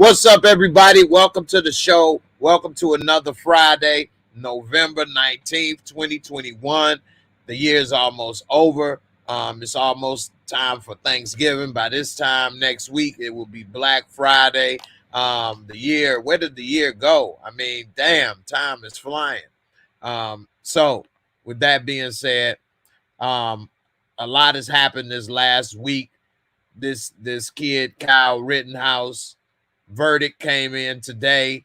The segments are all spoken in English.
What's up, everybody? Welcome to the show. Welcome to another Friday, November 19th, 2021. The year is almost over. It's almost time for Thanksgiving. By this time next week, it will be Black Friday. Where did the year go? I mean, damn, time is flying. So, with that being said, um, a lot has happened this last week. This kid, Kyle Rittenhouse, verdict came in today.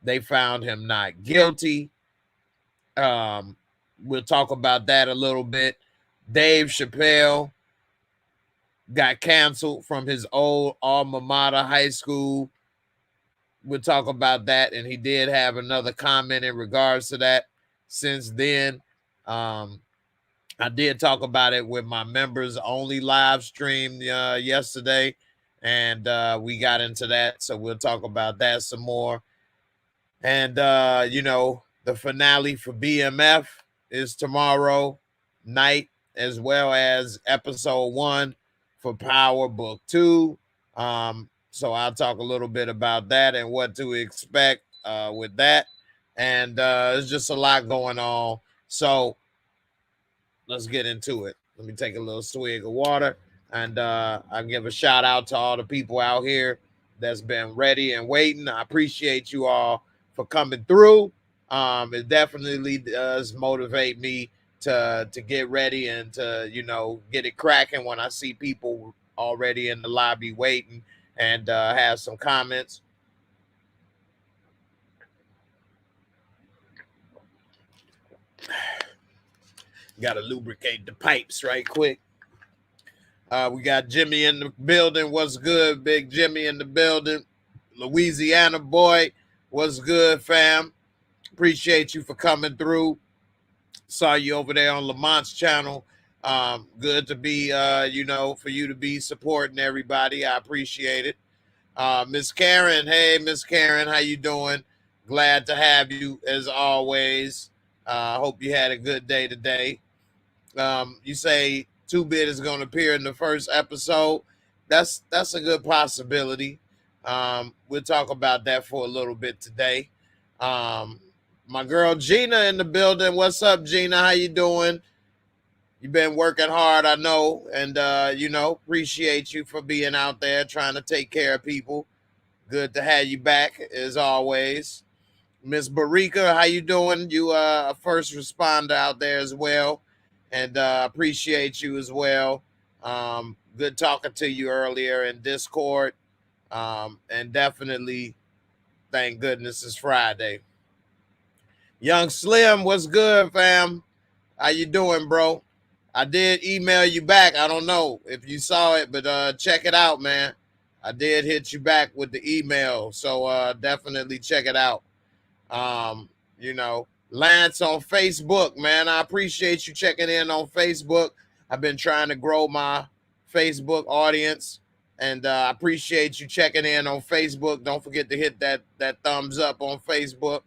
They found him not guilty. We'll talk about that a little bit. Dave Chappelle got canceled from his old alma mater, high school. We'll talk about that. And he did have another comment in regards to that since then. I did talk about it with my members only live stream yesterday. And we got into that. So we'll talk about that some more. And, the finale for BMF is tomorrow night, as well as episode 1 for Power Book 2. So I'll talk a little bit about that and what to expect with that. And there's just a lot going on. So let's get into it. Let me take a little swig of water. And I'll give a shout out to all the people out here that's been ready and waiting. I appreciate you all for coming through. It definitely does motivate me to get ready and to, get it cracking when I see people already in the lobby waiting and have some comments. Got to lubricate the pipes right quick. We got Jimmy in the building. What's good, Big Jimmy in the building? Louisiana boy. What's good, fam? Appreciate you for coming through. Saw you over there on Lamont's channel. Good to be, for you to be supporting everybody. I appreciate it. Miss Karen. Hey, Miss Karen. How you doing? Glad to have you as always. Hope you had a good day today. You say 2-Bit is going to appear in the first episode. That's a good possibility. We'll talk about that for a little bit today. My girl Gina in the building. What's up, Gina? How you doing? You've been working hard, I know, and appreciate you for being out there trying to take care of people. Good to have you back as always. Miss Barika, how you doing? You a first responder out there as well, and appreciate you as well. Good talking to you earlier in Discord, and definitely thank goodness it's Friday. Young Slim, what's good, fam? How you doing, bro? I did email you back. I don't know if you saw it, but check it out, man. I did hit you back with the email, so definitely check it out. Lance on Facebook, man. I appreciate you checking in on Facebook. I've been trying to grow my Facebook audience, and I appreciate you checking in on Facebook. Don't forget to hit that thumbs up on Facebook.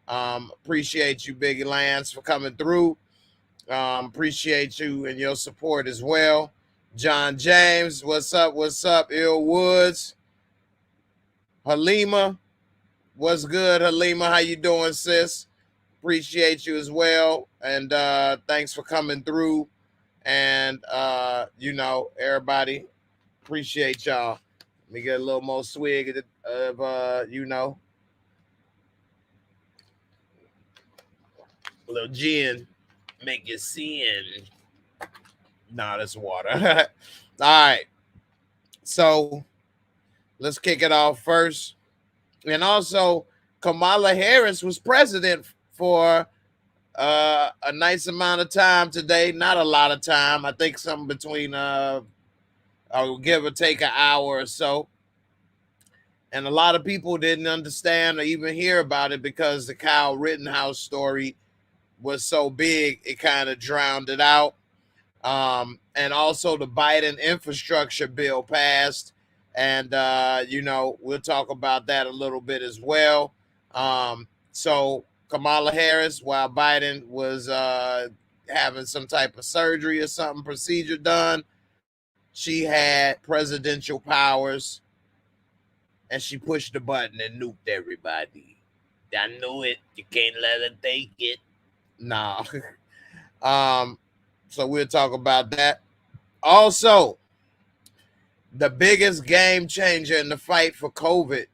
Appreciate you, Big Lance, for coming through. Appreciate you and your support as well. John James, what's up? What's up? Ill Woods. Halima, what's good, Halima? How you doing, sis? Appreciate you as well. And thanks for coming through. And, everybody, appreciate y'all. Let me get a little more swig of a little gin. Make you sin. Nah, that's water. All right. So let's kick it off first. And also, Kamala Harris was president for a nice amount of time today. Not a lot of time. I think something between I'll give or take an hour or so. And a lot of people didn't understand or even hear about it because the Kyle Rittenhouse story was so big, it kind of drowned it out. And also the Biden infrastructure bill passed. And, we'll talk about that a little bit as well. So Kamala Harris, while Biden was having some type of surgery or something, procedure done, she had presidential powers and she pushed the button and nuked everybody. I knew it. You can't let her take it. Nah. So we'll talk about that. Also, the biggest game changer in the fight for COVID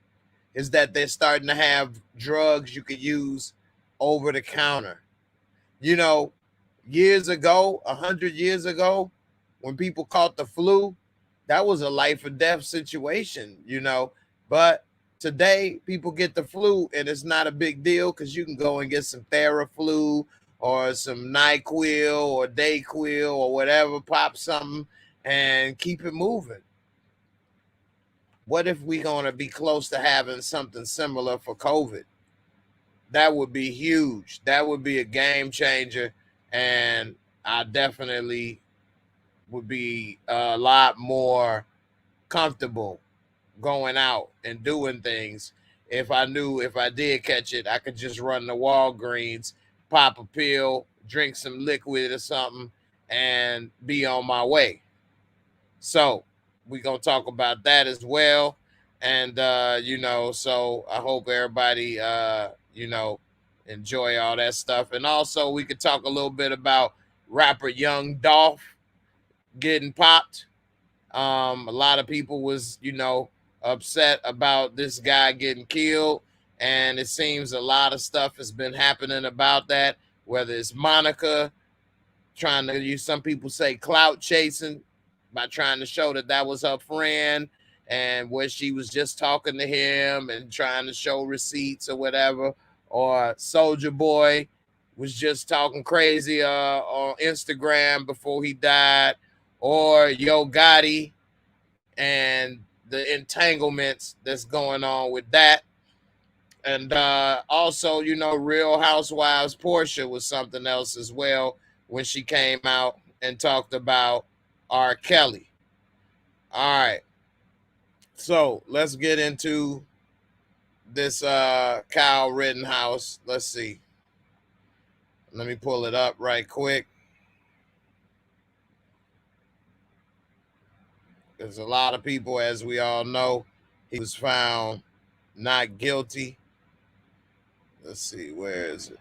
is that they're starting to have drugs you could use over the counter. You know, years ago, 100 years ago, when people caught the flu, that was a life or death situation, you know. But today, people get the flu and it's not a big deal because you can go and get some Theraflu or some NyQuil or Dayquil or whatever, pop something and keep it moving. What if we're going to be close to having something similar for COVID? That would be huge. That would be a game changer. And I definitely would be a lot more comfortable going out and doing things if I knew if I did catch it, I could just run to Walgreens, pop a pill, drink some liquid or something, and be on my way. So we're going to talk about that as well. And, you know, so I hope everybody, you know, enjoy all that stuff. And also we could talk a little bit about rapper Young Dolph getting popped. A lot of people was, you know, upset about this guy getting killed. And it seems a lot of stuff has been happening about that, whether it's Monica trying to use, some people say clout chasing by trying to show that that was her friend and where she was just talking to him and trying to show receipts or whatever, or Soldier Boy was just talking crazy on Instagram before he died, or Yo Gotti and the entanglements that's going on with that. And also, you know, Real Housewives Portia was something else as well when she came out and talked about R. Kelly. All right. So let's get into this Kyle Rittenhouse. Let's see. Let me pull it up right quick. There's a lot of people, as we all know, he was found not guilty. Let's see, where is it?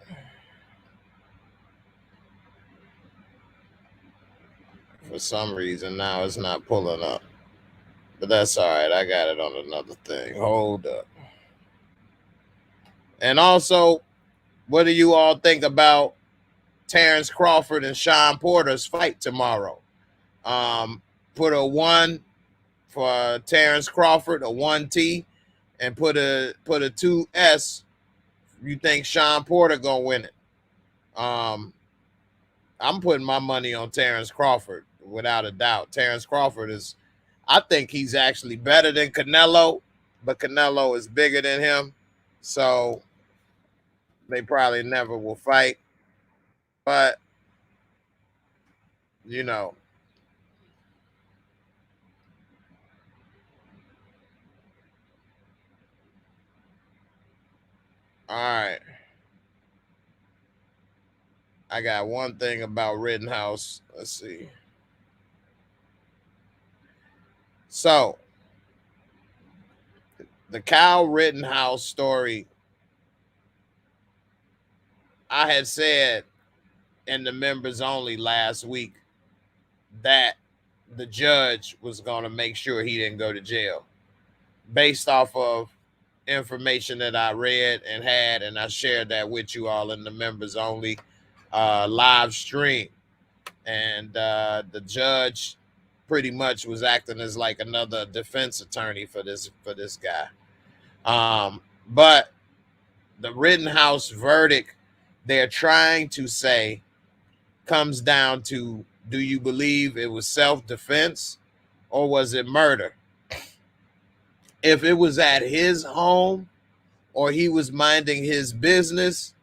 For some reason, now it's not pulling up. But that's all right. I got it on another thing. Hold up. And also, what do you all think about Terrence Crawford and Sean Porter's fight tomorrow? Put a 1 for Terrence Crawford, a 1T, and put a 2S. You think Sean Porter gonna win it? I'm putting my money on Terrence Crawford without a doubt. Terrence Crawford is, I think he's actually better than Canelo, but Canelo is bigger than him, so they probably never will fight. But you know, all right. I got one thing about Rittenhouse. Let's see. So, the Kyle Rittenhouse story, I had said in the members only last week that the judge was going to make sure he didn't go to jail based off of information that I read and had, and I shared that with you all in the members only live stream. And the judge pretty much was acting as like another defense attorney for this guy. But the Rittenhouse verdict, they're trying to say, comes down to, do you believe it was self-defense or was it murder? If it was at his home or he was minding his business,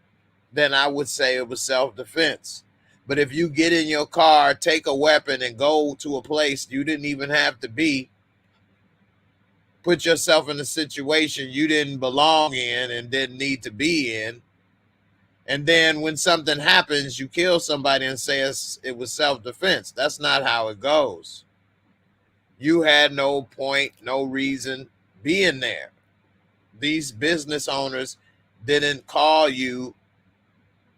then I would say it was self-defense. But if you get in your car, take a weapon, and go to a place you didn't even have to be, put yourself in a situation you didn't belong in and didn't need to be in, and then when something happens, you kill somebody and say it was self-defense. That's not how it goes. You had no point, no reason being there. These business owners didn't call you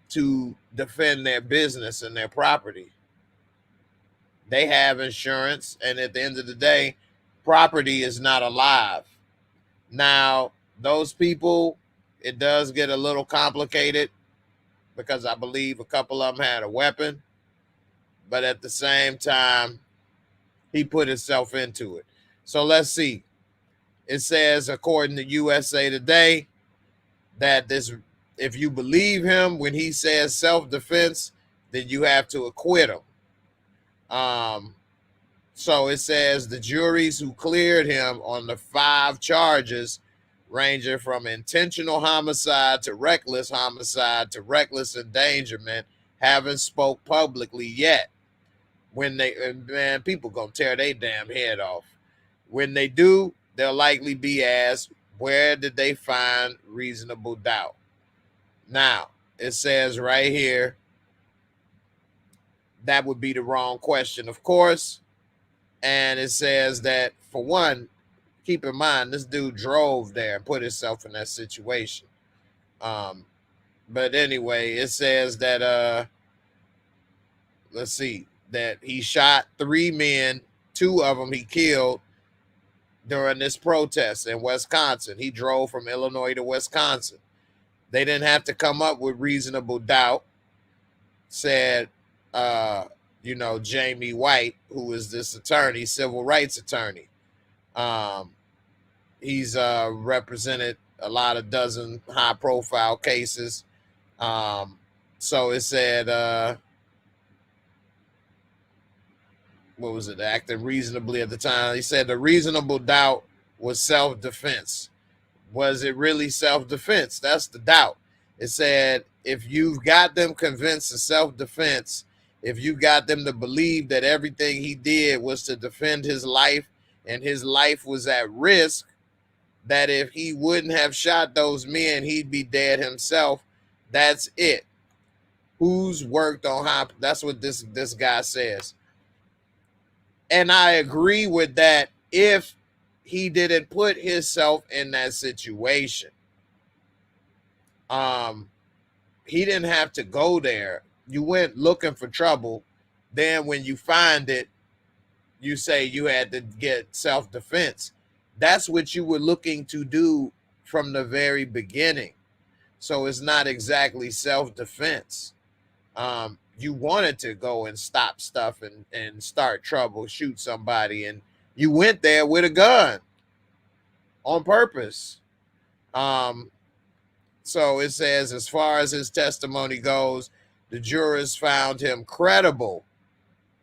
to defend their business and their property. They have insurance, and at the end of the day, property is not alive. Now, those people, it does get a little complicated because I believe a couple of them had a weapon, but at the same time, he put himself into it. So let's see. It says, according to USA Today, that this, if you believe him when he says self-defense, then you have to acquit him. So it says the juries who cleared him on the 5 charges, ranging from intentional homicide to reckless endangerment, haven't spoke publicly yet. When they, man, people gonna tear their damn head off. When they do, they'll likely be asked, where did they find reasonable doubt? Now, it says right here, that would be the wrong question, of course. And it says that, for one, keep in mind, this dude drove there and put himself in that situation. But anyway, it says that, let's see, that he shot 3 men, 2 of them he killed during this protest in Wisconsin. He drove from Illinois to Wisconsin. They didn't have to come up with reasonable doubt, said, Jamie White, who is this attorney, civil rights attorney. He's represented a lot of dozen high-profile cases. So it said, what was it, acting reasonably at the time. He said the reasonable doubt was self-defense. Was it really self-defense? That's the doubt. It said, if you've got them convinced of self-defense, if you got them to believe that everything he did was to defend his life and his life was at risk, that if he wouldn't have shot those men, he'd be dead himself, that's it. Who's worked on how? That's what this guy says. And I agree with that if he didn't put himself in that situation. He didn't have to go there. You went looking for trouble. Then when you find it, you say you had to get self-defense. That's what you were looking to do from the very beginning. So it's not exactly self-defense. You wanted to go and stop stuff and start trouble, shoot somebody, and you went there with a gun on purpose. So it says, as far as his testimony goes, the jurors found him credible.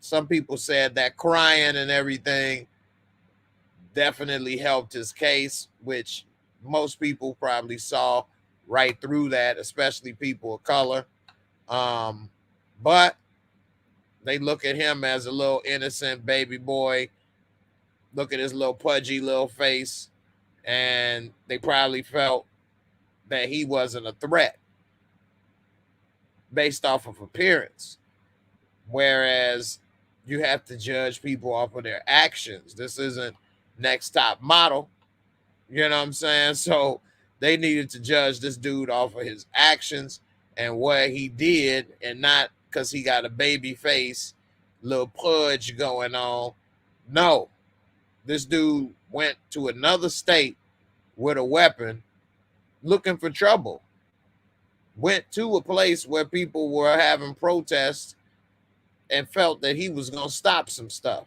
Some people said that crying and everything definitely helped his case, which most people probably saw right through that, especially people of color. But they look at him as a little innocent baby boy. Look at his little pudgy little face. And they probably felt that he wasn't a threat based off of appearance. Whereas you have to judge people off of their actions. This isn't Next Top Model. You know what I'm saying? So they needed to judge this dude off of his actions and what he did, and not because he got a baby face, little pudge going on. No, this dude went to another state with a weapon looking for trouble. Went to a place where people were having protests and felt that he was going to stop some stuff.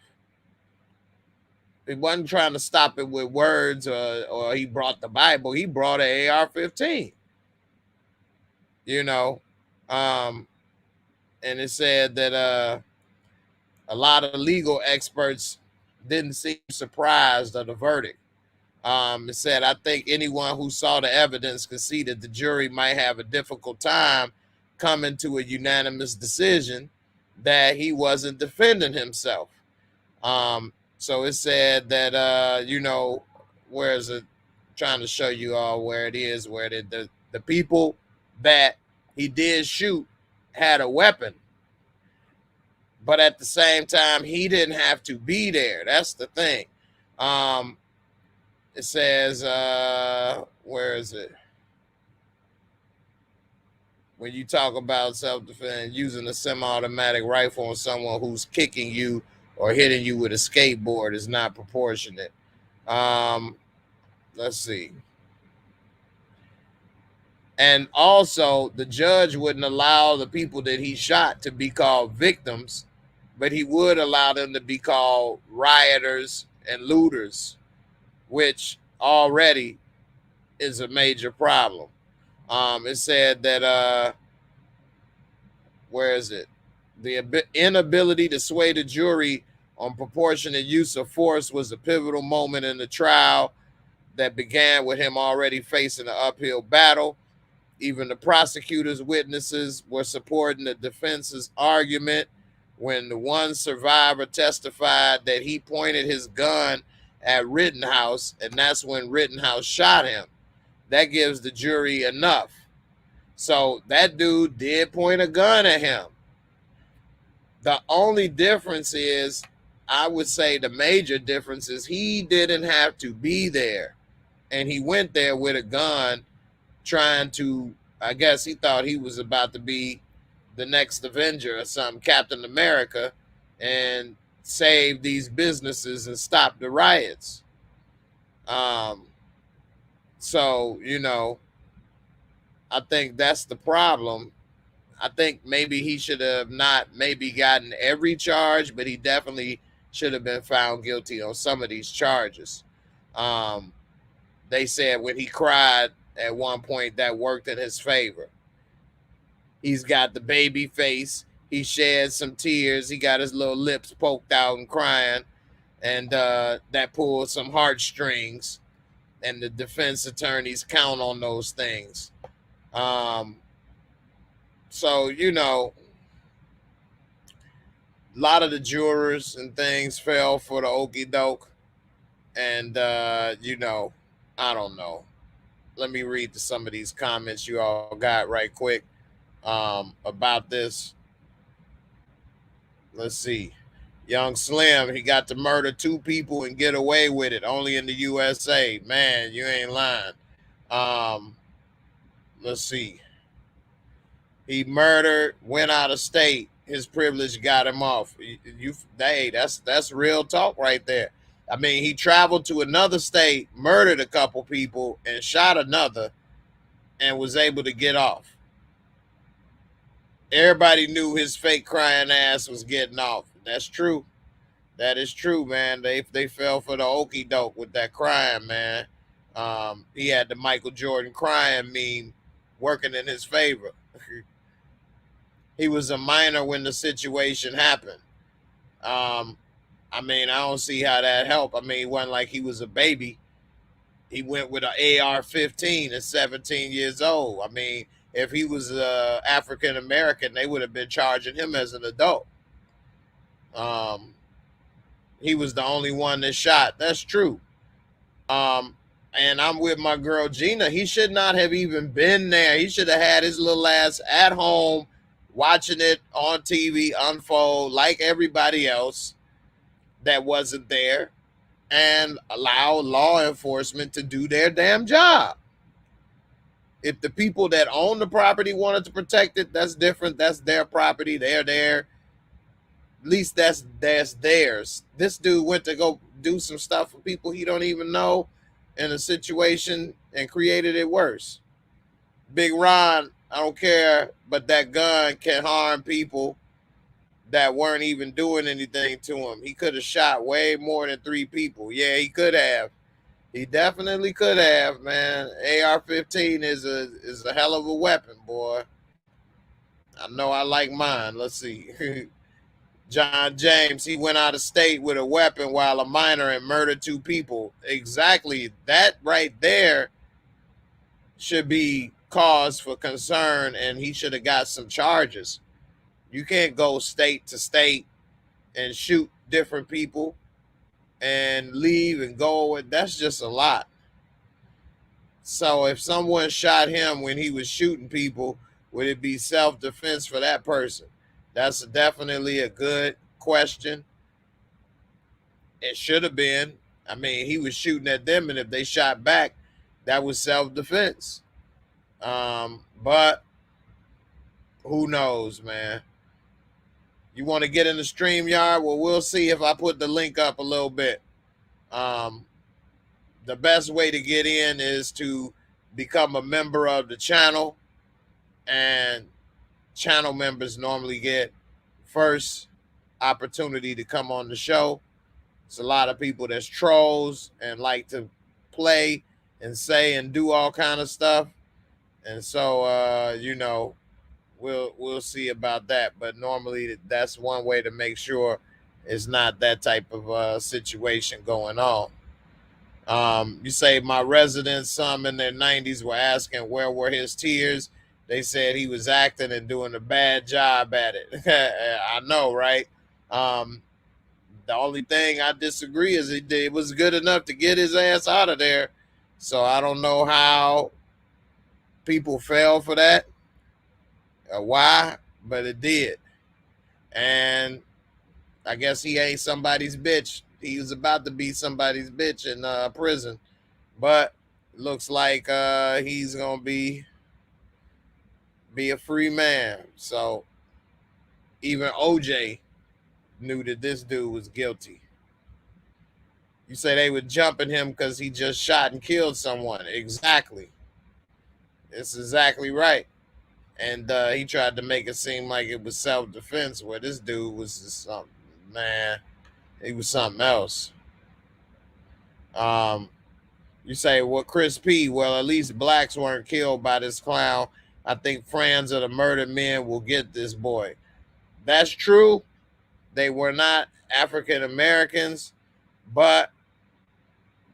He wasn't trying to stop it with words or he brought the Bible. He brought an AR-15. And it said that a lot of legal experts didn't seem surprised of the verdict. It said, I think anyone who saw the evidence could see that the jury might have a difficult time coming to a unanimous decision that he wasn't defending himself. So it said that, where is it? Trying to show you all where it is, where the people that he did shoot had a weapon. But at the same time, he didn't have to be there. That's the thing. It says, where is it? When you talk about self-defense, using a semi-automatic rifle on someone who's kicking you or hitting you with a skateboard is not proportionate. Um, let's see. And also, the judge wouldn't allow the people that he shot to be called victims, but he would allow them to be called rioters and looters, which already is a major problem. It said that where is it? The inability to sway the jury on proportionate use of force was a pivotal moment in the trial that began with him already facing an uphill battle. Even the prosecutor's witnesses were supporting the defense's argument when the one survivor testified that he pointed his gun at Rittenhouse, and that's when Rittenhouse shot him. That gives the jury enough. So that dude did point a gun at him. The only difference is, I would say the major difference is he didn't have to be there. And he went there with a gun trying to, I guess he thought he was about to be the next Avenger or something, Captain America, and save these businesses and stop the riots. So, I think that's the problem. I think maybe he should have not maybe gotten every charge, but he definitely should have been found guilty on some of these charges. They said when he cried at one point, that worked in his favor. He's got the baby face. He shed some tears. He got his little lips poked out and crying. And that pulled some heartstrings. And the defense attorneys count on those things. So, a lot of the jurors and things fell for the okie doke. And, I don't know. Let me read some of these comments you all got right quick about this. Let's see. Young Slim, he got to murder 2 people and get away with it, only in the USA. Man, you ain't lying. Let's see. He murdered, went out of state. His privilege got him off. That's real talk right there. I mean, he traveled to another state, murdered a couple people, and shot another, and was able to get off. Everybody knew his fake crying ass was getting off. That's true. That is true, man. They fell for the okie doke with that crying, man. He had the Michael Jordan crying meme working in his favor. He was a minor when the situation happened. I mean, I don't see how that helped. I mean, it wasn't like he was a baby. He went with an AR-15 at 17 years old. I mean, if he was African American, they would have been charging him as an adult. He was the only one that shot. That's true. And I'm with my girl Gina. He should not have even been there. He should have had his little ass at home watching it on TV unfold like everybody else that wasn't there, and allow law enforcement to do their damn job. If the people that own the property wanted to protect it, that's different. That's their property. They're there. At least that's theirs. This dude went to go do some stuff for people he don't even know in a situation and created it worse. Big Ron, I don't care, but that gun can harm people that weren't even doing anything to him. He could have shot way more than 3 people. Yeah, he could have. He definitely could have, man. AR-15 is a hell of a weapon, boy. I know I like mine. Let's see. John James, he went out of state with a weapon while a minor and murdered 2 people. Exactly. That right there should be cause for concern, and he should have got some charges. You can't go state to state and shoot different people and leave and go. That's just a lot. So if someone shot him when he was shooting people, would it be self-defense for that person? That's definitely a good question. It should have been. I mean, he was shooting at them, and if they shot back, that was self-defense. But who knows, man? You want to get in the StreamYard? Well, we'll see if I put the link up a little bit. The best way to get in is to become a member of the channel, and channel members normally get first opportunity to come on the show. It's a lot of people that's trolls and like to play and say and do all kind of stuff, and so we'll see about that. But normally that's one way to make sure it's not that type of situation going on. You say my residents, some in their 90s, were asking where were his tears. They said he was acting and doing a bad job at it. I know, right? The only thing I disagree is it was good enough to get his ass out of there. So I don't know how people fell for that or why, but it did. And I guess he ain't somebody's bitch. He was about to be somebody's bitch in prison, but it looks like he's gonna be a free man. So even OJ knew that this dude was guilty. You say they were jumping him because he just shot and killed someone. Exactly. It's exactly right. And he tried to make it seem like it was self-defense, where this dude was just something, man. He was something else. You say, well, Chris P., well, at least blacks weren't killed by this clown. I think friends of the murdered men will get this boy. That's true. They were not African Americans, but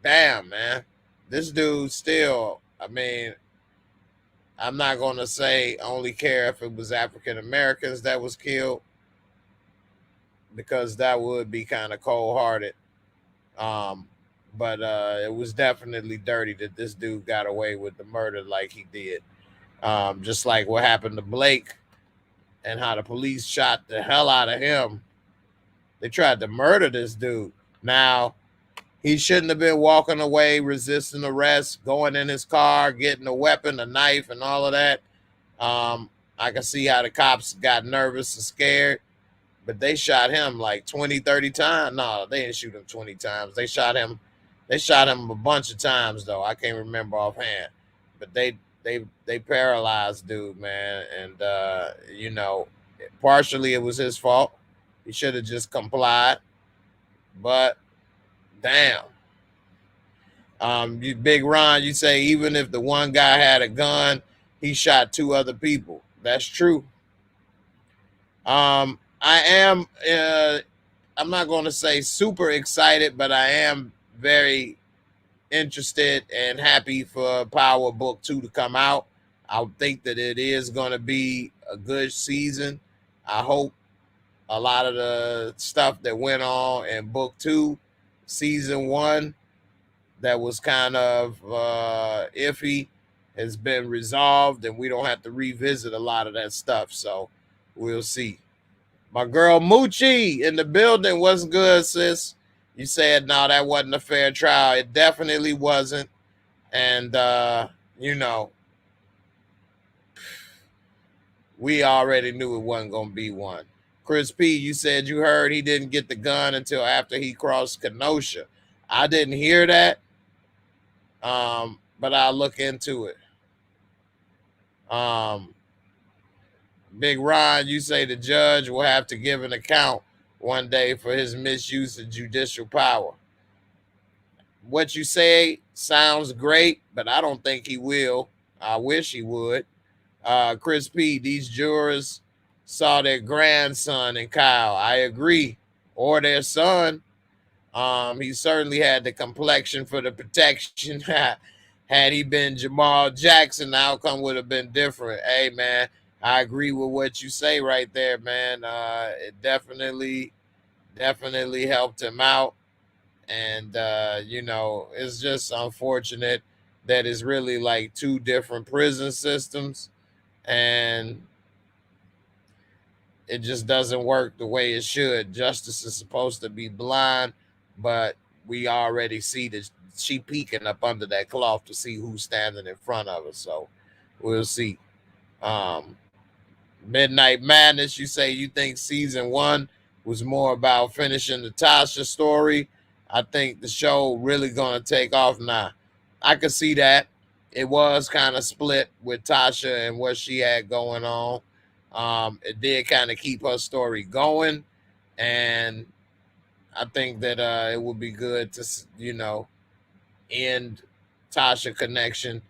damn, man, this dude still, I mean, I'm not going to say only care if it was African Americans that was killed, because that would be kind of cold-hearted. But it was definitely dirty that this dude got away with the murder like he did. Just like what happened to Blake and how the police shot the hell out of him. They tried to murder this dude. Now, he shouldn't have been walking away, resisting arrest, going in his car, getting a weapon, a knife, and all of that. I can see how the cops got nervous and scared, but they shot him like 20, 30 times. No, they didn't shoot him 20 times. They shot him a bunch of times, though. I can't remember offhand. But they paralyzed dude, man. And, partially it was his fault. He should have just complied. But, damn. You Big Ron, you say even if the one guy had a gun, he shot two other people. That's true. I'm not going to say super excited, but I am very interested and happy for Power Book 2 to come out. I think that it is going to be a good season. I hope a lot of the stuff that went on in Book 2, Season 1, that was kind of iffy, has been resolved, and we don't have to revisit a lot of that stuff. So we'll see. My girl Moochie in the building. What's good, sis? You said, no, that wasn't a fair trial. It definitely wasn't. And, we already knew it wasn't going to be one. Chris P., you said you heard he didn't get the gun until after he crossed Kenosha. I didn't hear that, but I'll look into it. Big Ron, you say the judge will have to give an account one day for his misuse of judicial power. What you say sounds great, but I don't think he will. I wish he would. Chris P., these jurors saw their grandson in Kyle. I agree. Or their son. He certainly had the complexion for the protection. Had he been Jamal Jackson, the outcome would have been different. Hey, man, I agree with what you say right there, man. It definitely helped him out. And, it's just unfortunate that it's really like two different prison systems, and it just doesn't work the way it should. Justice is supposed to be blind, but we already see that she peeking up under that cloth to see who's standing in front of her. So we'll see. Midnight Madness, you say you think season 1 was more about finishing the Tasha story. I think the show really gonna take off now. I could see that. It was kind of split with Tasha and what she had going on. It did kind of keep her story going, and I think that it would be good to, end Tasha connection,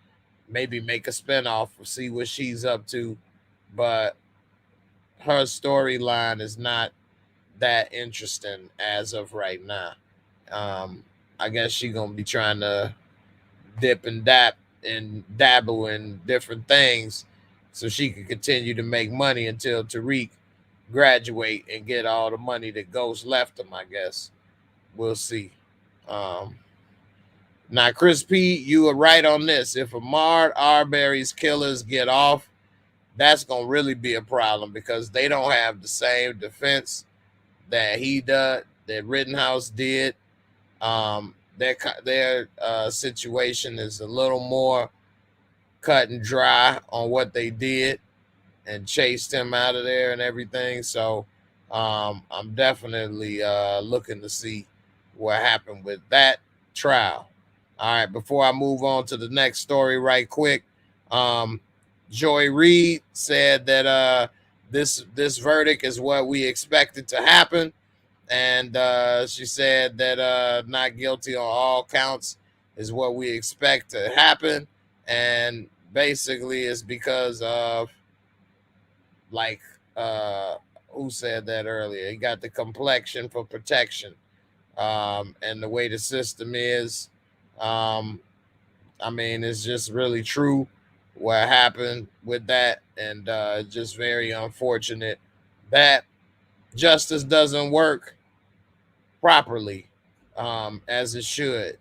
maybe make a spinoff, see what she's up to. But her storyline is not that interesting as of right now. I guess she's gonna be trying to dip and dabble in different things so she can continue to make money until Tariq graduate and get all the money that Ghost left him, I guess. We'll see. Now, Chris P., you are right on this. If Ahmaud Arbery's killers get off, that's going to really be a problem because they don't have the same defense that he did, that Rittenhouse did. Their situation is a little more cut and dry on what they did and chased him out of there and everything. So I'm definitely looking to see what happened with that trial. All right, before I move on to the next story right quick, Joy Reid said that this verdict is what we expected to happen. And she said that not guilty on all counts is what we expect to happen. And basically it's because of, like, who said that earlier? He got the complexion for protection. And the way the system is, it's just really true what happened with that. And just very unfortunate that justice doesn't work properly as it should.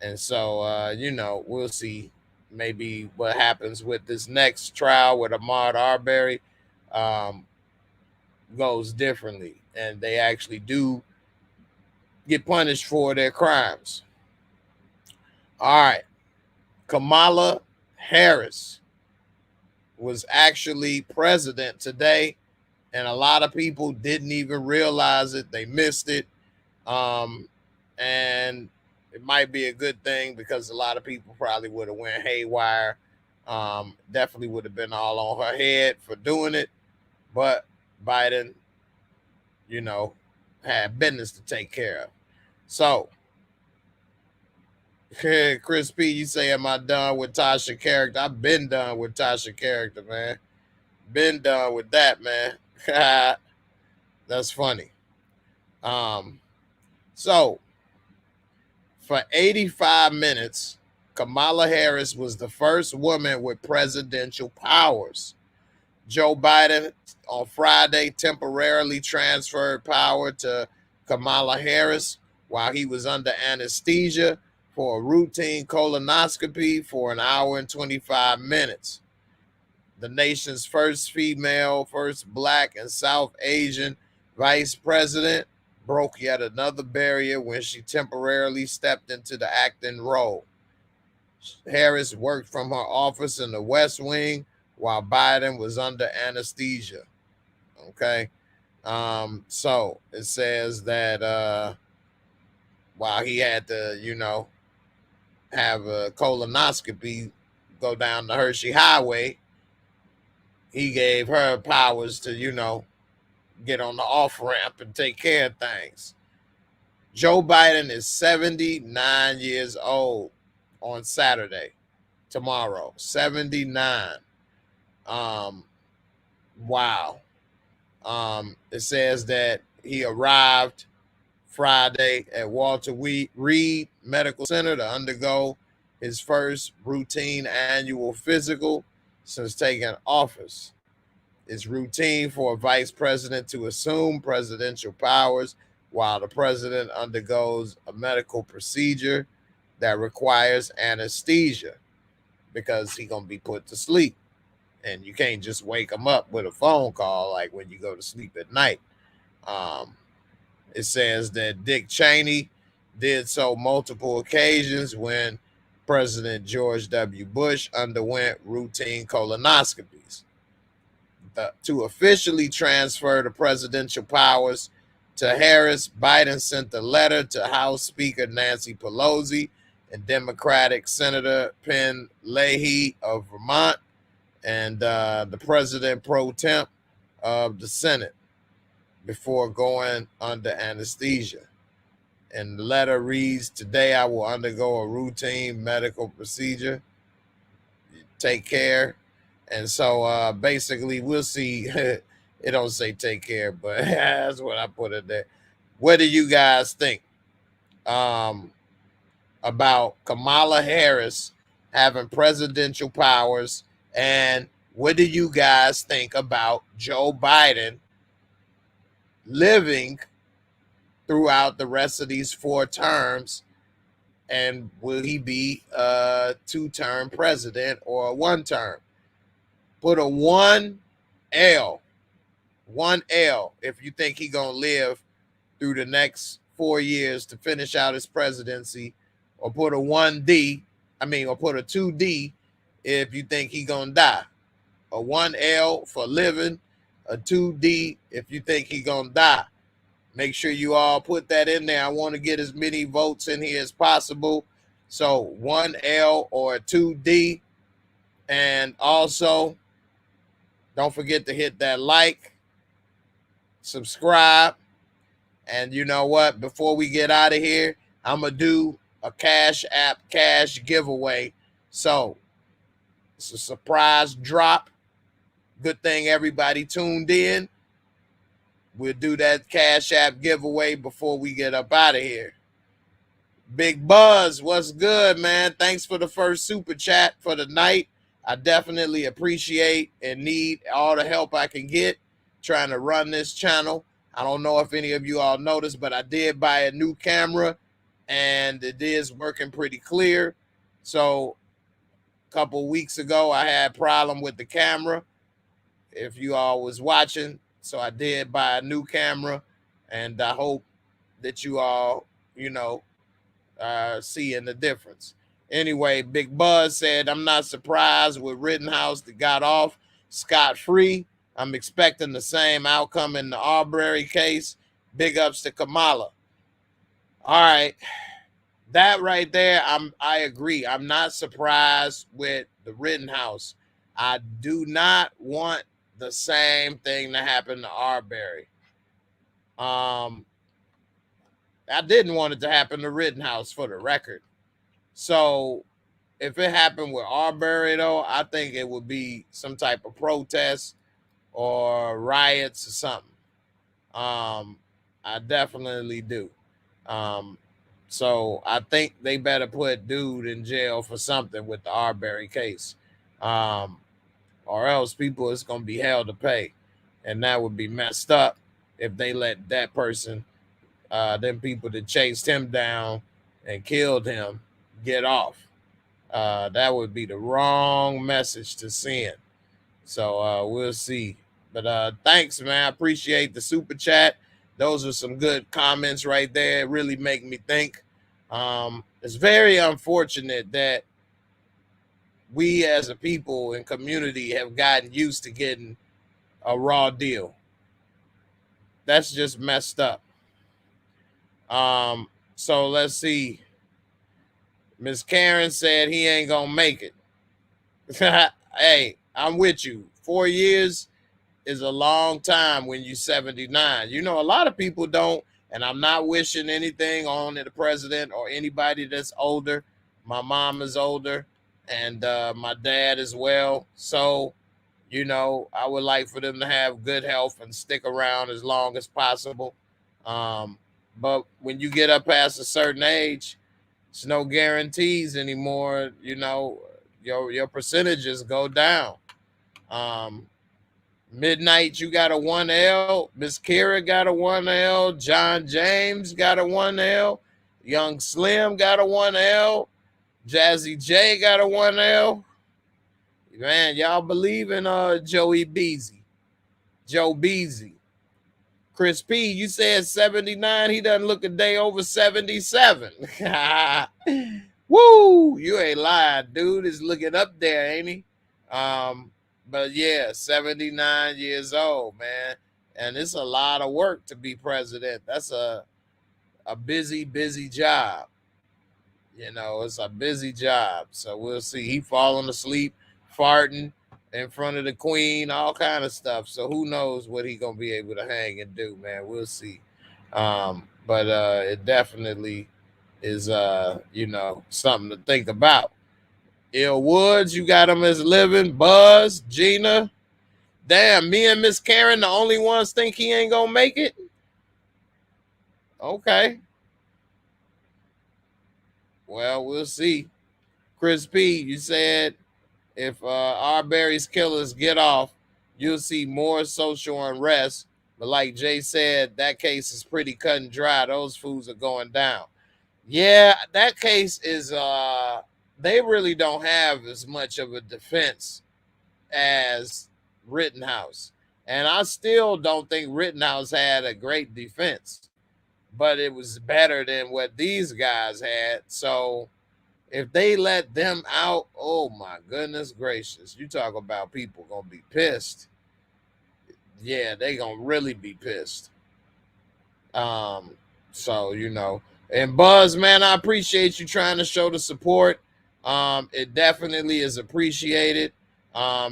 And so, we'll see maybe what happens with this next trial with Ahmaud Arbery goes differently. And they actually do get punished for their crimes. All right. Kamala Harris was actually president today, and a lot of people didn't even realize it. They missed it. And it might be a good thing because a lot of people probably would have went haywire. Definitely would have been all on her head for doing it. But Biden, had business to take care of. So, Chris P., you say, am I done with Tasha character? I've been done with Tasha character, man. Been done with that, man. That's funny. So, for 85 minutes, Kamala Harris was the first woman with presidential powers. Joe Biden on Friday temporarily transferred power to Kamala Harris while he was under anesthesia for a routine colonoscopy for an hour and 25 minutes. The nation's first female, first Black and South Asian vice president broke yet another barrier when she temporarily stepped into the acting role. Harris worked from her office in the West Wing while Biden was under anesthesia. Okay. So it says that while he had to, have a colonoscopy go down the Hershey Highway, he gave her powers to, get on the off-ramp and take care of things. Joe Biden is 79 years old on Saturday, tomorrow. 79. Wow. It says that he arrived Friday at Walter Reed Medical Center to undergo his first routine annual physical since taking office. It's routine for a vice president to assume presidential powers while the president undergoes a medical procedure that requires anesthesia because he's going to be put to sleep. And you can't just wake him up with a phone call like when you go to sleep at night. It says that Dick Cheney did so multiple occasions when President George W. Bush underwent routine colonoscopies. To officially transfer the presidential powers to Harris, Biden sent a letter to House Speaker Nancy Pelosi and Democratic Senator Penn Leahy of Vermont and the president pro temp of the Senate before going under anesthesia. And the letter reads, "Today I will undergo a routine medical procedure. Take care." And so basically we'll see. It don't say take care, but that's what I put in there. What do you guys think about Kamala Harris having presidential powers? And what do you guys think about Joe Biden living throughout the rest of these 4 terms? And will he be a 2-term president or a 1-term? Put a 1L if you think he's going to live through the next 4 years to finish out his presidency, or put a 1D, or put a 2D if you think he's going to die. A 1L for living, a 2D if you think he's going to die. Make sure you all put that in there. I want to get as many votes in here as possible. So 1L or a 2D. And also, don't forget to hit that like, subscribe. And you know what? Before we get out of here, I'm going to do a Cash App cash giveaway. So it's a surprise drop. Good thing everybody tuned in. We'll do that Cash App giveaway before we get up out of here. Big Buzz, what's good, man? Thanks for the first super chat for the night. I definitely appreciate and need all the help I can get trying to run this channel. I don't know if any of you all noticed, but I did buy a new camera and it is working pretty clear. So a couple weeks ago, I had a problem with the camera, if you all was watching. So I did buy a new camera, and I hope that you all, seeing the difference. Anyway, Big Buzz said, "I'm not surprised with Rittenhouse that got off scot-free. I'm expecting the same outcome in the Arbery case. Big ups to Kamala." All right. That right there, I agree. I'm not surprised with the Rittenhouse. I do not want the same thing to happen to Arbery. I didn't want it to happen to Rittenhouse, for the record. So if it happened with Arbery, though, I think it would be some type of protest or riots or something. I definitely do. So I think they better put dude in jail for something with the Arbery case. Or else people is going to be held to pay. And that would be messed up if they let that person, them people that chased him down and killed him, get off. That would be the wrong message to send. So we'll see. But thanks, man. I appreciate the super chat. Those are some good comments right there. It really make me think. It's very unfortunate that we as a people and community have gotten used to getting a raw deal. That's just messed up. So let's see. Miss Karen said he ain't gonna make it. Hey, I'm with you. 4 years is a long time when you're 79. A lot of people don't, and I'm not wishing anything on the president or anybody that's older. My mom is older, and my dad as well. So, I would like for them to have good health and stick around as long as possible. But when you get up past a certain age, there's no guarantees anymore. Your percentages go down. Midnight, you got a 1L. Miss Kira got a 1L. John James got a 1L. Young Slim got a 1L. Jazzy J got a 1L. Man, y'all believe in Joey Beezy. Joe Beezy. Chris P, you said 79. He doesn't look a day over 77. Woo! You ain't lying, dude. Is looking up there, ain't he? But yeah, 79 years old, man. And it's a lot of work to be president. That's a busy, busy job. You know, it's a busy job. So we'll see. He falling asleep, farting in front of the queen, all kind of stuff. So who knows what he gonna be able to hang and do, man. We'll see. But it definitely is something to think about. Ill Woods, you got him as living. Buzz, Gina. Damn, me and Miss Karen, the only ones think he ain't gonna make it. Okay. Well, we'll see. Chris P, you said if Arbery's killers get off, you'll see more social unrest. But like Jay said, that case is pretty cut and dry. Those fools are going down. Yeah, that case is they really don't have as much of a defense as Rittenhouse. And I still don't think Rittenhouse had a great defense, but it was better than what these guys had. So if they let them out, oh my goodness gracious, you talk about people gonna be pissed. Yeah, they gonna really be pissed. So and Buzz, man, I appreciate you trying to show the support. It definitely is appreciated.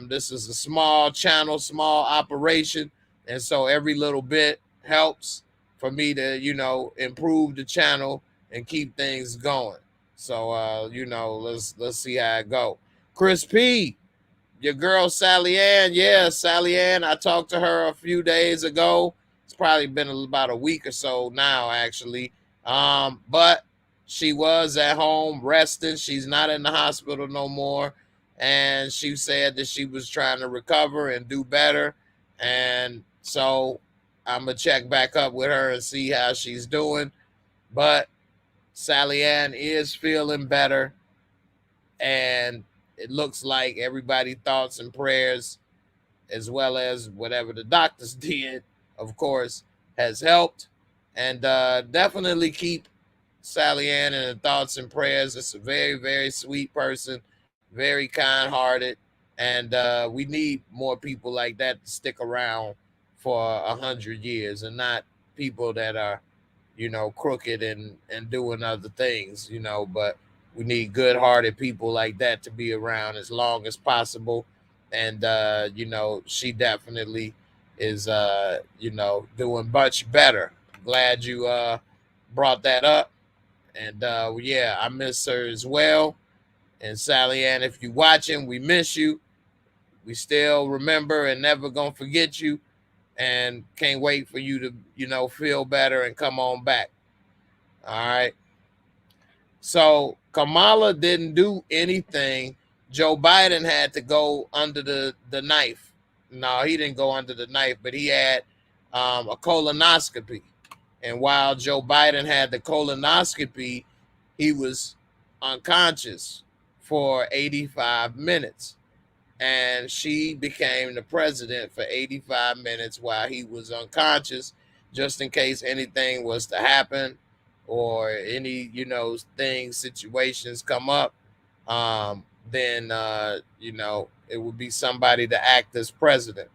This is a small channel, small operation, and so every little bit helps for me to improve the channel and keep things going. So let's see how it go. Chris P, your girl Sally Ann. Yeah, Sally Ann, I talked to her a few days ago. It's probably been about a week or so now, actually. But she was at home resting. She's not in the hospital no more. And she said that she was trying to recover and do better. And so I'm going to check back up with her and see how she's doing. But Sally Ann is feeling better. And it looks like everybody's thoughts and prayers, as well as whatever the doctors did, of course, has helped. And definitely keep Sally Ann in the thoughts and prayers. It's a very, very sweet person, very kind-hearted, and we need more people like that to stick around for 100 years, and not people that are, crooked and doing other things, but we need good-hearted people like that to be around as long as possible. And she definitely is doing much better. Glad you brought that up. And yeah, I miss her as well. And Sally Ann, if you're watching, we miss you. We still remember and never gonna forget you, and can't wait for you to feel better and come on back. All right. So Kamala didn't do anything. Joe Biden had to go under the knife. No, he didn't go under the knife, but he had a colonoscopy. And while Joe Biden had the colonoscopy, he was unconscious for 85 minutes. And she became the president for 85 minutes while he was unconscious, just in case anything was to happen or any, situations come up. Then, it would be somebody to act as president.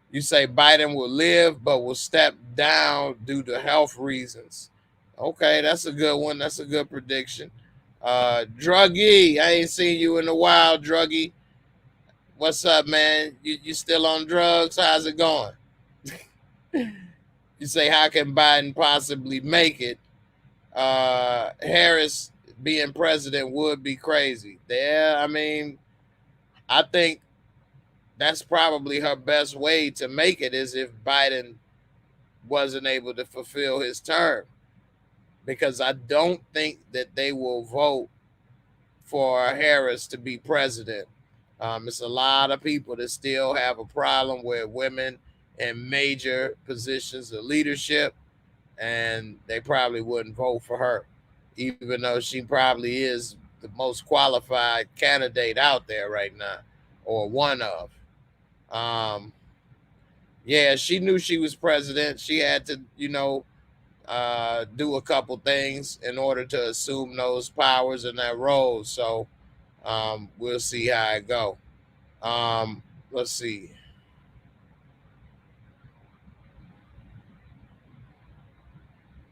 You say Biden will live, but will step down due to health reasons. Okay, that's a good one. That's a good prediction. Druggy, I ain't seen you in a while, Druggy. What's up, man? You still on drugs? How's it going? You say, how can Biden possibly make it? Harris being president would be crazy. Yeah, I mean, I think that's probably her best way to make it, is if Biden wasn't able to fulfill his term, because I don't think that they will vote for Harris to be president. It's a lot of people that still have a problem with women in major positions of leadership, and they probably wouldn't vote for her, even though she probably is the most qualified candidate out there right now, or one of. Yeah, she knew she was president. She had to, do a couple things in order to assume those powers and that role. So we'll see how it go. Let's see.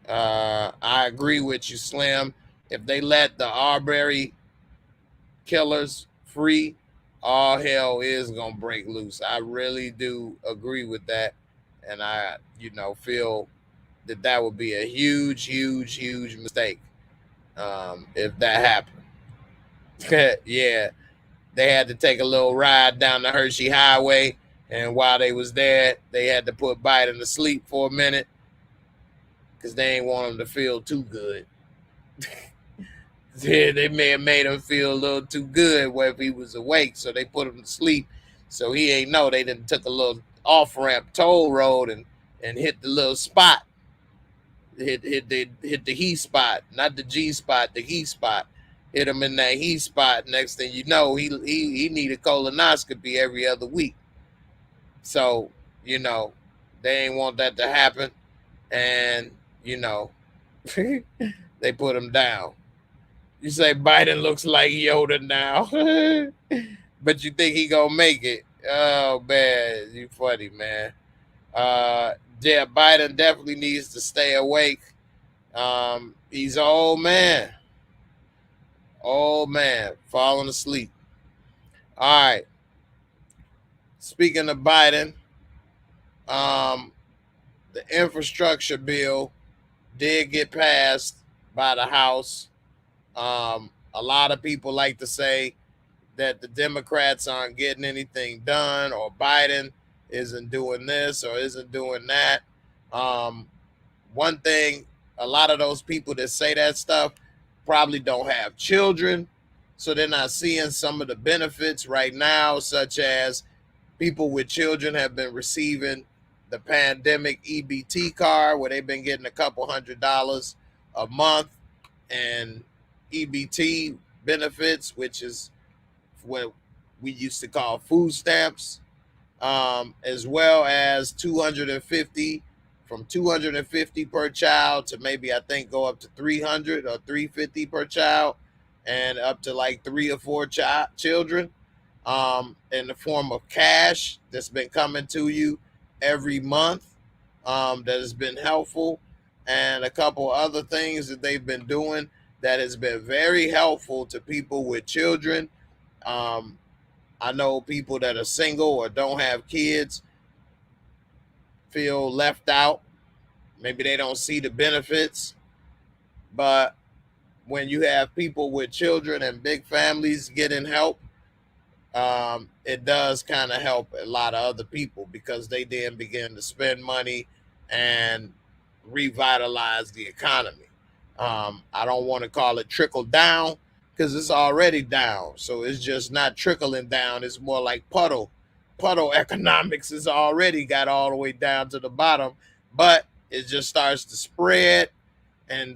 I agree with you, Slim. If they let the Arbery killers free, all hell is gonna break loose. I really do agree with that, and I, feel that that would be a huge, huge, huge mistake if that happened. Yeah, they had to take a little ride down the Hershey Highway, and while they was there, they had to put Biden to sleep for a minute because they ain't want him to feel too good. Yeah, they may have made him feel a little too good if he was awake, so they put him to sleep. So he ain't know they didn't took a little off ramp toll road and hit the little spot, hit the he spot, not the G spot, the he spot. Hit him in that he spot. Next thing you know, he needed colonoscopy every other week. So they ain't want that to happen, and they put him down. You say Biden looks like Yoda now, but you think he gonna make it? Oh man, you funny, man. Yeah, Biden definitely needs to stay awake. He's old man, falling asleep. All right. Speaking of Biden, um, the infrastructure bill did get passed by the House. A lot of people like to say that the Democrats aren't getting anything done, or Biden isn't doing this or isn't doing that. Um, One thing, a lot of those people that say that stuff probably don't have children, so they're not seeing some of the benefits right now, such as people with children have been receiving the pandemic EBT card, where they've been getting a couple $100s a month, and EBT benefits, which is what we used to call food stamps, as well as 250, from 250 per child to maybe I think go up to 300 or 350 per child, and up to like 3 or 4 children, in the form of cash that's been coming to you every month, that has been helpful, and a couple other things that they've been doing that has been very helpful to people with children. Um, I know people that are single or don't have kids feel left out. Maybe they don't see the benefits, but when you have people with children and big families getting help, it does kind of help a lot of other people because they then begin to spend money and revitalize the economy. I don't want to call it trickle down because it's already down. So it's just not trickling down. It's more like puddle. Puddle economics is already got all the way down to the bottom, but it just starts to spread and